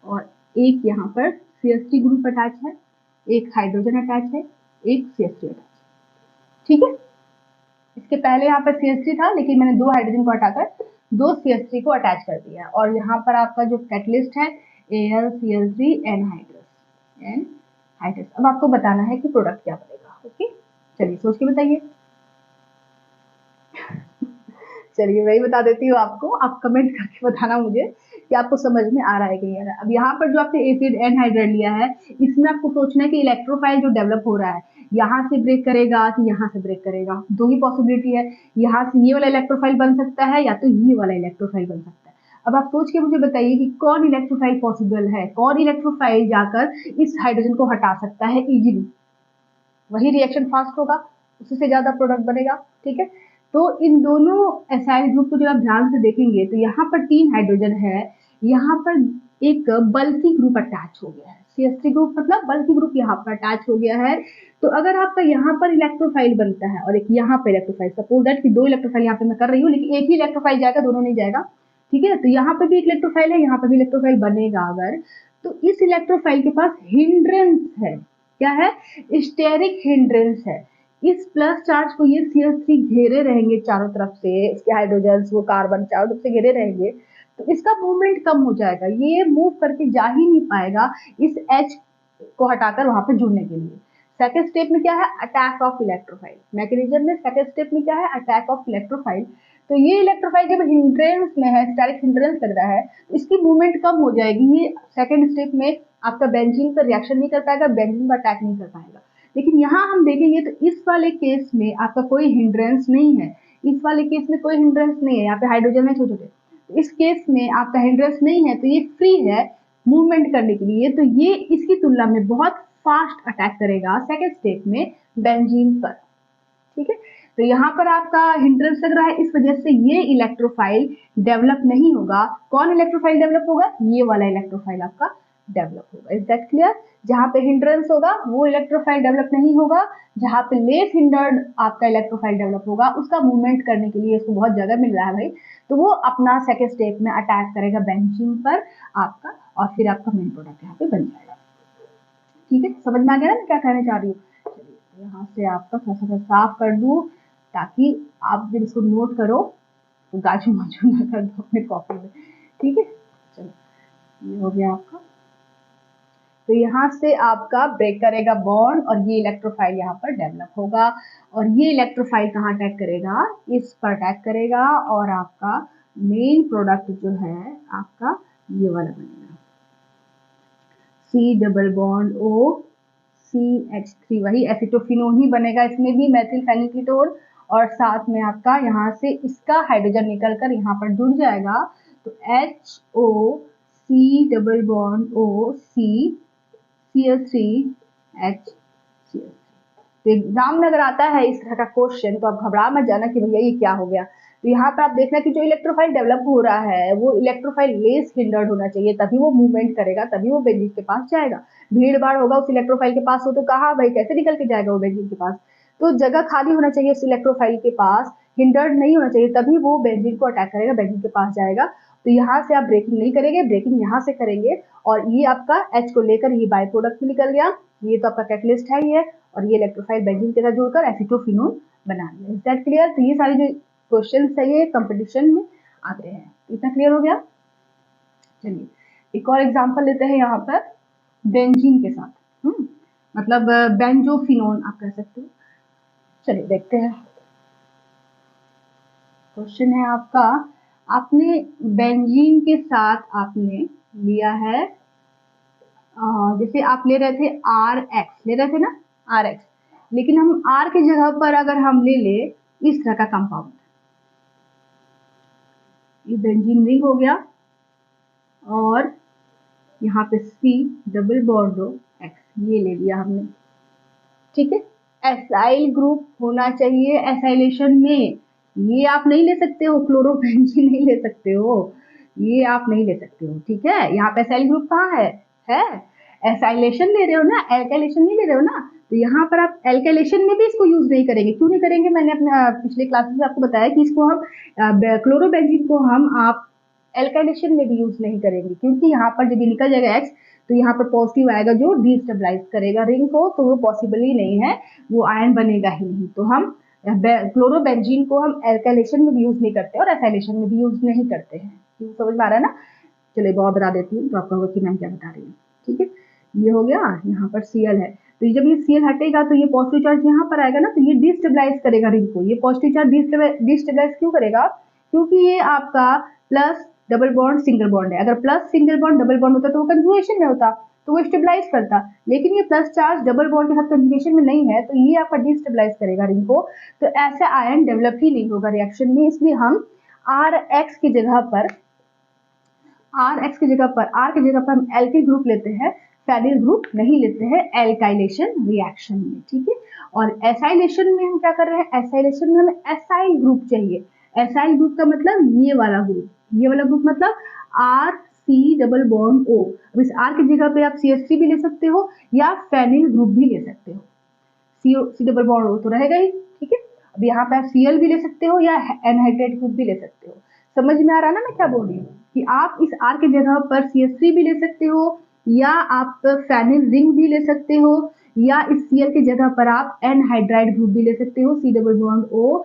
Speaker 1: और एक यहाँ पर CH3 ग्रुप अटैच है, एक हाइड्रोजन अटैच है, एक CH3 अटैच, ठीक है। इसके पहले यहाँ पर CH3 था लेकिन मैंने दो हाइड्रोजन को हटाकर दो CH3 को अटैच कर दिया और यहाँ पर आपका जो कैटलिस्ट है AlCl3 एनहाइड्रस। अब आपको बताना है कि प्रोडक्ट क्या बनेगा। ओके, चलिए सोच के बताइए। चलिए वही बता देती हूँ आपको, आप कमेंट करके बताना मुझे कि आपको समझ में आ रहा है कि नहीं आ रहा है। अब यहाँ पर जो आपने एसिड एनहाइड्राइड लिया है, इसमें आपको सोचना है कि इलेक्ट्रोफाइल जो डेवलप हो रहा है यहाँ से ब्रेक करेगा कि यहाँ से ब्रेक करेगा। दो ही पॉसिबिलिटी है, यहाँ से ये वाला इलेक्ट्रोफाइल बन सकता है या तो ये वाला इलेक्ट्रोफाइल बन सकता है। अब आप सोच के मुझे बताइए कि कौन इलेक्ट्रोफाइल पॉसिबल है, कौन इलेक्ट्रोफाइल जाकर इस हाइड्रोजन को हटा सकता है इजीली। वही रिएक्शन फास्ट होगा, उससे ज्यादा प्रोडक्ट बनेगा, ठीक है। तो इन दोनों एसाइल ग्रुप को जब आप ध्यान से देखेंगे तो यहाँ पर 3 हाइड्रोजन है, यहाँ पर एक बल्की ग्रुप अटैच हो गया है, CH3 ग्रुप मतलब बल्की ग्रुप यहाँ पर अटैच हो गया है। तो अगर आपका यहाँ पर इलेक्ट्रोफाइल बनता है और एक यहाँ पर इलेक्ट्रोफाइल, सपोज दैट कि 2 इलेक्ट्रोफाइल यहाँ पे मैं कर रही हूँ लेकिन एक ही इलेक्ट्रोफाइल जाएगा, दोनों नहीं जाएगा, ठीक है। तो यहाँ पे भी एक इलेक्ट्रोफाइल है, यहाँ पर भी इलेक्ट्रोफाइल बनेगा अगर, तो इस इलेक्ट्रोफाइल के पास हिंड्रेंस है, क्या है, स्टेरिक हिंड्रेंस है। इस प्लस चार्ज को ये CH3 घेरे रहेंगे चारों तरफ से, इसके हाइड्रोजन वो कार्बन चारों तरफ से घेरे रहेंगे, तो इसका मूवमेंट कम हो जाएगा, ये मूव करके जा ही नहीं पाएगा इस H को हटाकर वहां पे जुड़ने के लिए। सेकेंड स्टेप में क्या है, अटैक ऑफ इलेक्ट्रोफाइल। मैकेनिज्म में सेकेंड स्टेप में क्या है, अटैक ऑफ इलेक्ट्रोफाइल। तो ये इलेक्ट्रोफाइल जब हिंड्रेंस में है, स्टेरिक हिंड्रेंस लग रहा है, तो इसकी मूवमेंट कम हो जाएगी, ये सेकेंड स्टेप में आपका बेंजीन पर रिएक्शन नहीं कर पाएगा, बेंजीन पर अटैक नहीं कर पाएगा। लेकिन यहाँ हम देखेंगे तो इस वाले केस में आपका कोई हिंड्रेंस नहीं है, इस वाले केस में कोई हिंड्रेंस नहीं है, यहाँ पे हाइड्रोजन है छोटे छोटे, इस केस में आपका हिंड्रेंस नहीं है, तो ये फ्री है मूवमेंट करने के लिए। तो ये इसकी तुलना में बहुत फास्ट अटैक करेगा सेकेंड स्टेप में बेंजीन पर, ठीक है। तो यहाँ पर आपका हिंड्रेंस लग रहा है, इस वजह से ये इलेक्ट्रोफाइल डेवलप नहीं होगा। कौन इलेक्ट्रोफाइल डेवलप होगा, ये वाला इलेक्ट्रोफाइल आपका डेवलप होगा। Is that clear? जहां पे हिंड्रेंस होगा वो इलेक्ट्रोफाइल डेवलप नहीं होगा, जहां पे लेस हिंडर्ड आपका इलेक्ट्रोफाइल डेवलप होगा, उसका मूवमेंट करने के लिए इसको बहुत जगह मिल रहा है भाई, तो वो अपना सेकेंड स्टेप में अटैक करेगा बेंजीन पर आपका, और फिर आपका मेन प्रोडक्ट यहाँ पे बन जाएगा। ठीक है, समझ में आ गया ना मैं क्या कहने चाह रही हूँ। चलिए यहाँ से आपका थोड़ा सा साफ कर दूं ताकि आप जब इसको नोट करो तो गाजू माजू ना कर दो अपने कॉपी में, ठीक है। चलो ये हो गया आपका। तो यहाँ से आपका ब्रेक करेगा बॉन्ड और ये इलेक्ट्रोफाइल यहाँ पर डेवलप होगा, और ये इलेक्ट्रोफाइल कहाँ अटैक करेगा, इस पर अटैक करेगा, और आपका मेन प्रोडक्ट जो है आपका ये वाला बनेगा, C double bond O CH3, वही एसिटोफिनोन ही बनेगा, इसमें भी मेथिल फेनिक्लिटोन, और साथ में आपका यहाँ से इसका हाइड्रोजन निकलकर यहाँ पर जुड़ जाएगा, तो HO C double bond O C CH3H CH3। तो एग्जाम में अगर आता है इस तरह का क्वेश्चन तो आप घबरा मत जाना कि भैया ये क्या हो गया। तो यहाँ पर आप देखना कि जो इलेक्ट्रोफाइल डेवलप हो रहा है वो इलेक्ट्रोफाइल लेस हिंडर्ड होना चाहिए, तभी वो मूवमेंट करेगा, तभी वो बेंजीन के पास जाएगा। भीड़ भाड़ होगा उस इलेक्ट्रोफाइल के पास हो तो कहाँ भाई कैसे निकल के जाएगा वो बेंजीन के पास। तो जगह खाली होना चाहिए उस इलेक्ट्रोफाइल के पास, हिंडर्ड नहीं होना चाहिए, तभी वो बेंजीन को अटैक करेगा, बेंजीन के पास जाएगा। तो यहाँ से आप ब्रेकिंग नहीं करेंगे, ब्रेकिंग यहाँ से करेंगे और ये आपका H को लेकर ये बाई प्रोडक्ट में निकल गया, ये तो आपका कैटलिस्ट है ये, और ये इलेक्ट्रोफाइल बेंजीन के साथ जुड़कर एसीटोफिनोन बना लिया। Is that clear? तो ये सारे जो क्वेश्चन है ये कंपटीशन में आते हैं। इतना क्लियर हो गया? चलिए एक और एग्जांपल लेते हैं यहाँ पर बेंजीन के साथ, मतलब बेंजोफिनोन आप कह सकते हो। चलिए देखते हैं, क्वेश्चन है आपका, आपने बेंजीन के साथ आपने लिया है, जैसे आप ले रहे थे RX ले रहे थे ना, RX, लेकिन हम R की जगह पर अगर हम ले ले इस तरह का कंपाउंड, ये बेंजीन रिंग हो गया और यहाँ पे C डबल बॉन्ड X ये ले लिया हमने, ठीक है। एसाइल ग्रुप होना चाहिए एसाइलेशन में, ये आप नहीं ले सकते हो, क्लोरोबेंजीन नहीं ले सकते हो, ये आप नहीं ले सकते हो, ठीक है। यहाँ पे एसाइल ग्रुप कहाँ है एसाइलेशन ले रहे हो ना, एल्काइलेशन नहीं ले रहे हो ना, तो यहाँ पर आप एल्काइलेशन में भी इसको यूज नहीं करेंगे। क्यों नहीं करेंगे? मैंने अपने पिछले क्लासेस में आपको बताया कि इसको हम क्लोरोबेंजीन को हम आप एल्काइलेशन में भी यूज नहीं करेंगे, क्योंकि यहाँ पर जब ये निकल जाएगा X तो यहाँ पर पॉजिटिव आएगा जो डिस्टेबलाइज करेगा रिंग को, तो वो पॉसिबल ही नहीं है, वो आयन बनेगा ही नहीं। तो हम क्लोरोबेंजीन को हम एल्काइलेशन में भी यूज नहीं करते और एसाइलेशन में भी यूज नहीं करते हैं। समझ में आ रहा है ना? चलिए बहुत बता देती हूँ तो आपको होगा कि मैं क्या बता रही हूँ, ठीक है। ये हो गया, यहाँ पर Cl है, तो जब ये Cl हटेगा तो ये पॉजिटिव चार्ज यहाँ पर आएगा ना, तो ये डिस्टेबलाइज करेगा रिंग को। ये पॉजिटिव चार्ज डिस्टेबलाइज क्यों करेगा? क्योंकि ये आपका plus double bond single bond है, अगर plus single bond double bond होता तो वो कंजुगेशन में होता, तो वो स्टेबलाइज करता, लेकिन ये प्लस चार्ज डबल बॉन्ड के साथ कंजुगेशन में नहीं है, तो ये आपका डिस्टेबलाइज करेगा रिंग को, तो ऐसा आयन डेवलप ही नहीं होगा रिएक्शन में। इसलिए हम RX की जगह पर R की जगह पर हम एल्किल ग्रुप लेते हैं, फेनिल ग्रुप नहीं लेते हैं एल्काइलेशन रिएक्शन में, ठीक है। और एसाइलेशन में हम क्या कर रहे हैं? एसाइलेशन में हमें एसाइल ग्रुप चाहिए। एसाइल ग्रुप का मतलब ये वाला ग्रुप मतलब RC डबल बॉन्ड O। अब इस R की जगह पे आप CH3 भी ले सकते हो या फेनिल ग्रुप भी ले सकते हो, C डबल बॉन्ड O तो रहेगा ही, ठीक है। अब यहाँ पे आप Cl भी ले सकते हो या एनहाइड्रेट ग्रुप भी ले सकते हो। समझ में आ रहा है ना मैं क्या बोल रही हूँ? कि आप इस R की जगह पर CH3 भी ले सकते हो या आप फेनिल रिंग भी ले सकते हो या इस Cl की जगह पर आप एनहाइड्राइड ग्रुप भी ले सकते हो, C double bond O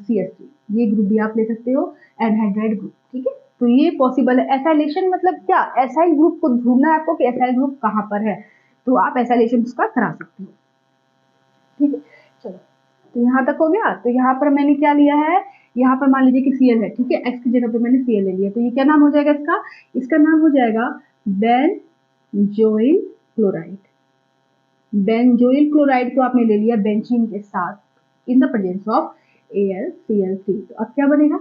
Speaker 1: CH3, ये ग्रुप भी आप ले सकते हो, एनहाइड्राइड ग्रुप, ठीक है। तो ये पॉसिबल है। एसाइलेशन मतलब क्या? एसाइल ग्रुप को ढूंढना है आपको कि एसाइल ग्रुप कहाँ पर है, तो आप एसाइलेशन उसका करा सकते हो, ठीक है। चलो तो यहाँ तक हो गया। तो यहाँ पर मैंने क्या लिया है, यहाँ पर मान लीजिए कि Cl है, ठीक है, X की जगह पे मैंने Cl ले लिया, तो ये क्या नाम हो जाएगा इसका नाम हो जाएगा बेंजोइल क्लोराइड। बेंजोइल क्लोराइड को आपने ले लिया बेंजीन के साथ in the presence of AlCl3। तो अब क्या बनेगा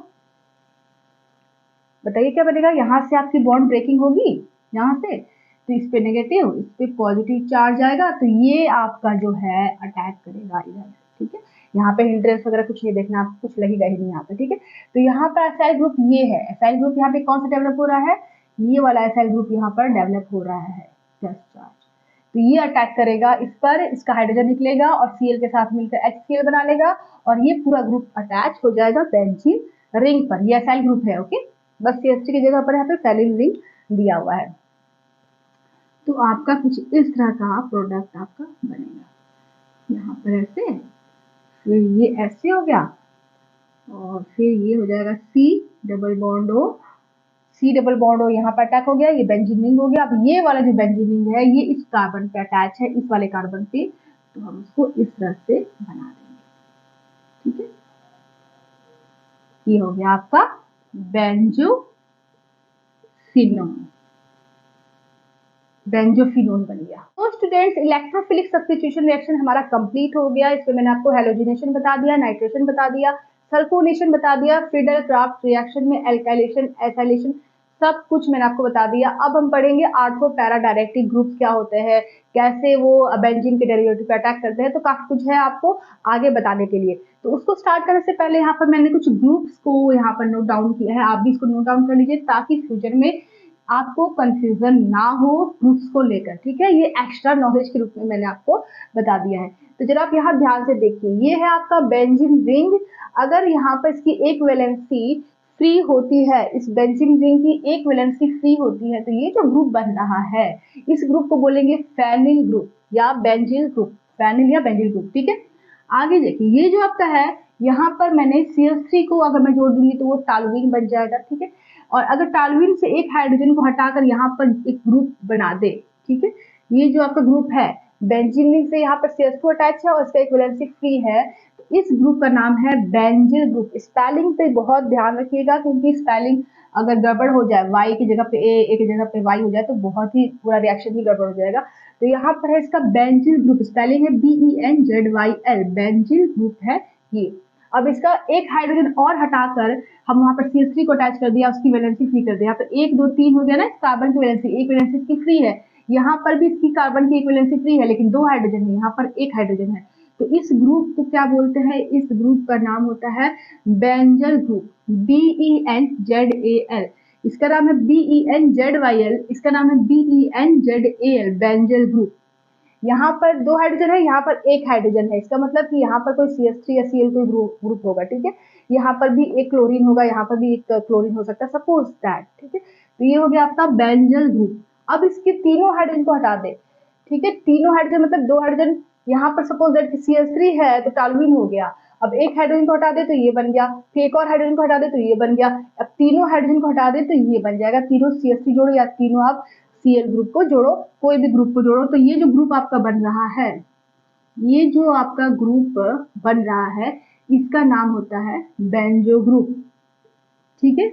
Speaker 1: बताइए, क्या बनेगा? यहाँ से आपकी बॉन्ड ब्रेकिंग होगी, यहाँ से, तो इस पे नेगेटिव, इस पे पॉजिटिव चार्ज आएगा, तो ये आपका जो है अटैक करेगा इधर, ठीक है। यहाँ पे हिंड्रेंस वगैरह कुछ नहीं देखना, आपको कुछ लगेगा ही नहीं यहाँ पे, ठीक है। तो यहाँ पर एसाइल ग्रुप ये है, एसाइल ग्रुप यहाँ पे कौन सा डेवलप हो रहा है? ये वाला एसाइल ग्रुप यहाँ पर डेवलप हो रहा है, प्लस चार्ज, तो ये अटैक करेगा इस पर, इसका हाइड्रोजन निकलेगा और Cl के साथ मिलकर HCl बना लेगा और ये पूरा ग्रुप अटैच हो जाएगा बेंजीन रिंग पर। ये एसाइल ग्रुप है, ओके, बस CH3 की जगह पर यहाँ पे फेनिल रिंग दिया हुआ है। तो आपका कुछ इस तरह का प्रोडक्ट आपका बनेगा, यहाँ पर ऐसे, फिर ये ऐसे हो गया और फिर ये हो जाएगा C डबल बॉन्ड O यहाँ पर अटैक हो गया, ये बेंजीन रिंग हो गया। अब ये वाला जो बेंजीन रिंग है ये इस कार्बन पे अटैच है, इस वाले कार्बन पे, तो हम इसको इस तरह से बना देंगे, ठीक है। ये हो गया आपका बेंजोफिनोन बन गया। तो स्टूडेंट्स इलेक्ट्रोफिलिक सब्स्टिट्यूशन रिएक्शन हमारा कंप्लीट हो गया। इसमें मैंने आपको हैलोजिनेशन बता दिया, नाइट्रेशन बता दिया, सल्फोनेशन बता दिया, फ्रीडल क्राफ्ट रिएक्शन में एल्काइलेशन एसाइलेशन सब कुछ मैंने आपको बता दिया। अब हम पढ़ेंगे आर्थो पैरा डायरेक्टिव ग्रुप्स क्या होते हैं, कैसे वो बेंजीन के डेरिवेटिव पे अटैक करते हैं, तो काफी कुछ है आपको आगे बताने के लिए। तो उसको स्टार्ट करने से पहले यहाँ पर मैंने कुछ ग्रुप्स को यहाँ पर नोट डाउन किया है, आप भी इसको नोट डाउन कर लीजिए ताकि फ्यूचर में आपको कंफ्यूजन ना हो ग्रुप्स को लेकर, ठीक है। ये एक्स्ट्रा नॉलेज के रूप में मैंने आपको बता दिया है। तो जरा आप यहाँ ध्यान से देखिए, ये है आपका बेंजीन रिंग। अगर यहाँ पर इसकी एक वैलेंसी फ्री होती है, इस बेंजीन रिंग की एक वैलेंसी फ्री होती है, तो ये जो ग्रुप बन रहा है इस ग्रुप को बोलेंगे फेनिल ग्रुप या बेंजील ग्रुप, फेनिल या बेंजील ग्रुप, ठीक है। आगे देखिए, ये जो आपका है यहाँ पर मैंने CH3 को अगर मैं जोड़ दूंगी तो वो टॉलुइन बन जाएगा, ठीक है। और अगर टॉलुइन से एक हाइड्रोजन को हटाकर यहाँ पर एक ग्रुप बना दे, ठीक है, ये जो आपका ग्रुप है बेंजीन रिंग से यहाँ पर CH2 अटैच है और इसका एक वैलेंसी फ्री है, तो इस ग्रुप का नाम है बेंजील ग्रुप। स्पेलिंग पे बहुत ध्यान रखिएगा क्योंकि स्पेलिंग अगर गड़बड़ हो जाए, Y की जगह पे A, A की जगह पे Y हो जाए तो बहुत ही पूरा रिएक्शन ही गड़बड़ हो जाएगा। तो यहाँ पर है इसका बेंजील ग्रुप, स्पेलिंग है BENZYL, बेंजील ग्रुप है ये। अब इसका एक हाइड्रोजन और हटाकर हम वहां पर CH3 को अटैच कर दिया, उसकी वैलेंसी फ्री कर दिया, तो 1 2 3 हो गया ना, कार्बन की वैलेंसी, एक वैलेंसी इसकी फ्री है, यहाँ पर भी इसकी कार्बन की एक वैलेंसी फ्री है, लेकिन 2 हाइड्रोजन है, यहाँ पर एक हाइड्रोजन है। तो इस ग्रुप को क्या बोलते हैं, इस ग्रुप का नाम होता है बेंजल ग्रुप, BENZAL। इसका नाम है BENZYL, इसका नाम है BENZAL, बेंजल ग्रुप। यहाँ पर 2 हाइड्रोजन है, यहाँ पर एक हाइड्रोजन है, इसका मतलब कि यहाँ पर कोई CH3 या Cl कोई ग्रुप होगा, ठीक है। यहाँ पर भी एक क्लोरीन होगा, यहाँ पर भी एक क्लोरीन हो सकता है, सपोज दैट, ठीक है। तो ये हो गया आपका बेंजल ग्रुप। अब इसके तीनों हाइड्रोजन को हटा दे, ठीक है, तीनों हाइड्रोजन मतलब 2 हाइड्रोजन, यहाँ पर सपोज दैट CH3 है तो टॉलुइन हो गया। अब एक हाइड्रोजन को हटा दे तो ये बन गया, फिर एक और हाइड्रोजन को हटा दे तो ये बन गया, अब तीनों हाइड्रोजन को हटा दे तो ये बन जाएगा। तीनों CH3 जोड़ो या तीनों आप Cl ग्रुप को जोड़ो, कोई भी ग्रुप को जोड़ो, तो ये जो ग्रुप आपका बन रहा है, ये जो आपका ग्रुप बन रहा है इसका नाम होता है बेंजो ग्रुप, ठीक है।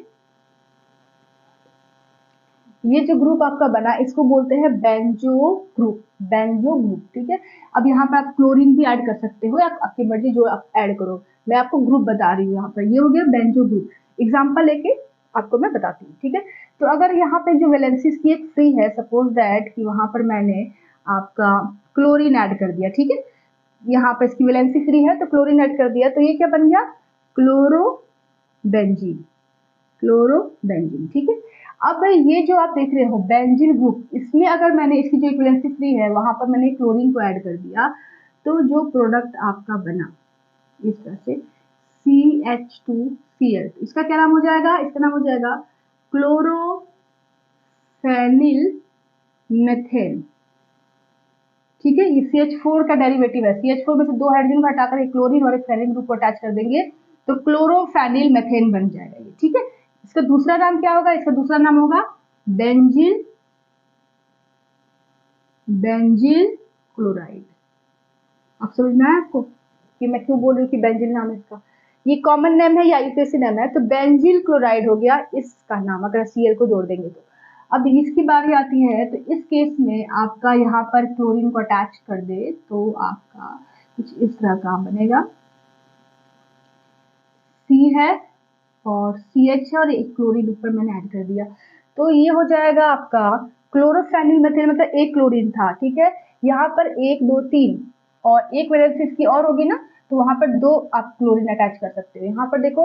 Speaker 1: ये जो ग्रुप आपका बना इसको बोलते हैं बेंजो ग्रुप, बेंजो ग्रुप, ठीक है। अब यहाँ पर आप क्लोरीन भी ऐड कर सकते हो, आप आपकी मर्जी जो आप ऐड करो, मैं आपको ग्रुप बता रही हूँ यहाँ पर। ये हो गया बेंजो ग्रुप, एग्जाम्पल लेके आपको मैं बताती हूँ, ठीक है। तो अगर यहाँ पे जो वैलेंसीज की एक फ्री है, सपोज दैट कि वहां पर मैंने आपका क्लोरीन ऐड कर दिया, ठीक है, यहाँ पर इसकी वैलेंसी फ्री है तो क्लोरीन ऐड कर दिया, तो ये क्या बन गया, क्लोरोबेंजीन, क्लोरोबेंजीन, ठीक है। अब ये जो आप देख रहे हो बेंजील ग्रुप, इसमें अगर मैंने इसकी जो वैलेंसी फ्री है वहां पर मैंने क्लोरीन को ऐड कर दिया, तो जो प्रोडक्ट आपका बना इस तरह से CH2Cl, इसका क्या नाम हो जाएगा, इसका नाम हो जाएगा क्लोरोफेनिल मेथेन, ठीक है। ये CH4 का डेरिवेटिव है, CH4 में से 2 हाइड्रोजन को हटाकर एक क्लोरीन और एक फेनिल ग्रुप को अटैच कर देंगे तो क्लोरोफेनिल मेथेन बन जाएगा ये, ठीक है। इसका दूसरा नाम क्या होगा, इसका दूसरा नाम होगा बेंजील, बेंजील क्लोराइड। अब समझ में आया आपको कि मैं क्यों बोल रही हूँ कि बेंजील नाम है इसका, ये कॉमन नेम है या यूपीएससी नेम है, तो बेंजील क्लोराइड हो गया इसका नाम अगर Cl को जोड़ देंगे तो। अब इसकी बारी आती है, तो इस केस में आपका यहाँ पर क्लोरीन को अटैच कर दे तो आपका कुछ इस तरह का बनेगा, C है और CH है और एक क्लोरीन ऊपर मैंने ऐड कर दिया, तो ये हो जाएगा आपका क्लोरोफेनिल मेथिल, मतलब एक क्लोरीन था, ठीक है। यहाँ पर 1 2 3 और एक वैलेंसी इसकी और होगी ना, तो वहां पर 2 आप क्लोरीन अटैच कर सकते हो। यहाँ पर देखो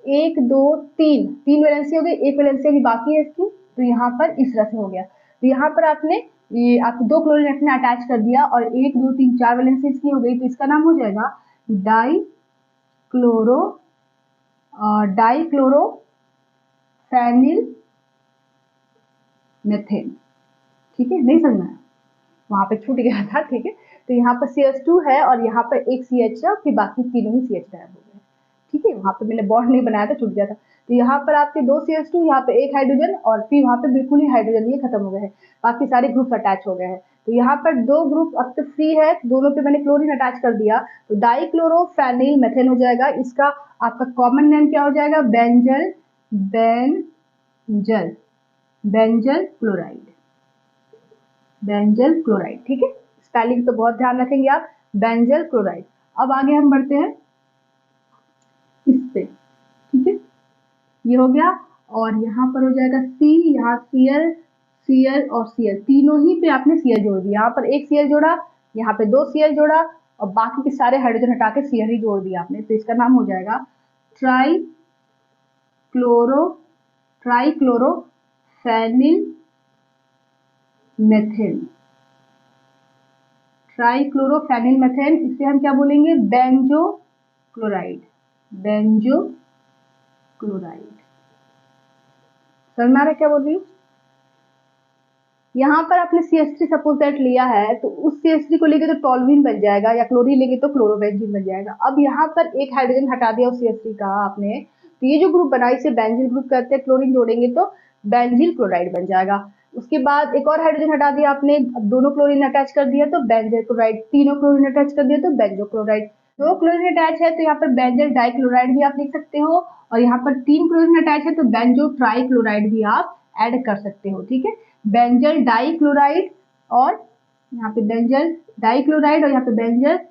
Speaker 1: 1 2 3, 3 वैलेंसी हो गई, एक वैलेंसी अभी बाकी है इसकी, तो यहाँ पर इस तरह से हो गया। तो यहाँ पर आपने ये आप 2 क्लोरीन अपने अटैच कर दिया और 1 2 3 4 वैलेंसी इसकी हो गई, तो इसका नाम हो जाएगा डाइक्लोरोफेनिल मेथेन, ठीक है। नहीं समझना है, वहां पे छूट गया था, ठीक है। तो यहाँ पर CH2 है और यहाँ पर एक CH है, फिर बाकी तीनों ही CH गायब हो गए, ठीक है। वहां पे मैंने बॉन्ड नहीं बनाया था, छूट गया था। तो यहाँ पर आपके 2 CH2, यहाँ पे एक हाइड्रोजन और फिर वहां पे बिल्कुल ही हाइड्रोजन, ये खत्म हो गए हैं, बाकी सारे ग्रुप अटैच हो गए हैं। तो यहाँ पर 2 ग्रुप अब तो फ्री है, दोनों पे मैंने क्लोरीन अटैच कर दिया, तो डाइक्लोरोफेनिल मेथेन हो जाएगा। इसका आपका कॉमन नेम क्या हो जाएगा, benzyl, benzyl, benzyl chloride, benzyl chloride, ठीक है। स्पेलिंग तो बहुत ध्यान रखेंगे आप, बेंजल क्लोराइड। अब आगे हम बढ़ते हैं इस पे, ठीक है, ये हो गया। और यहाँ पर हो जाएगा सी, यहाँ Cl, Cl और Cl, तीनों ही पे आपने Cl जोड़ दिया। यहाँ पर एक Cl जोड़ा, यहाँ पे 2 Cl जोड़ा और बाकी के सारे हाइड्रोजन हटा के Cl ही जोड़ दिया आपने, तो इसका नाम हो जाएगा ट्राइक्लोरोफेनिल मेथेन। ट्राइक्लोरोफेनिल मेथेन, इसे हम क्या बोलेंगे? Banjo chloride. बेंजो क्लोराइड, समझ में आ रहा है क्या बोल रही हूँ? यहाँ पर आपने CH3 सपोज दैट लिया है, तो उस CH3 को लेके तो टॉल्यूइन बन जाएगा, या क्लोरीन लेंगे तो क्लोरोबेंजीन बन जाएगा। अब यहाँ पर एक हाइड्रोजन हटा दिया उस CH3 का आपने, तो ये जो ग्रुप बना इसे बेंजील ग्रुप कहते हैं। क्लोरीन जोड़ेंगे तो बेंजील क्लोराइड बन जाएगा। उसके बाद एक और हाइड्रोजन हटा दिया आपने, अब दोनों क्लोरीन अटैच कर दिया तो बेंजल क्लोराइड, तीनों क्लोरीन अटैच कर दिया तो बेंजो क्लोराइड। दो क्लोरीन अटैच है तो यहाँ पर बेंजल डाइक्लोराइड भी आप लिख सकते हो, और यहाँ पर 3 क्लोरीन अटैच है तो बेंजो ट्राइक्लोराइड भी आप ऐड कर सकते हो। ठीक है, बेंजल डाइक्लोराइड और यहाँ पे बेंजल डाइक्लोराइड और यहाँ पे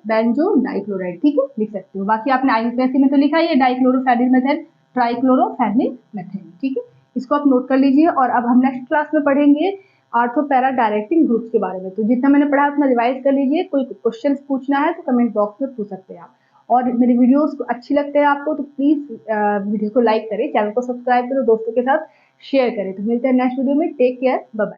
Speaker 1: बेंजो डाइक्लोराइड। ठीक है, लिख सकते हो। बाकी आपने आईयूपीएससी में तो लिखा ही है डाइक्लोरोफेनिल मेथेन, ट्राइक्लोरोफेनिल मेथेन। ठीक है, इसको आप नोट कर लीजिए। और अब हम नेक्स्ट क्लास में पढ़ेंगे आर्थो पैरा डायरेक्टिंग ग्रुप्स के बारे में। तो जितना मैंने पढ़ा उतना रिवाइज कर लीजिए। कोई क्वेश्चन पूछना है तो कमेंट बॉक्स में पूछ सकते हैं आप। और मेरी वीडियोस अच्छी लगते हैं आपको तो प्लीज वीडियो को लाइक करें, चैनल को सब्सक्राइब करो, दोस्तों के साथ शेयर करें। तो मिलते हैं नेक्स्ट वीडियो में। Take care, bye bye.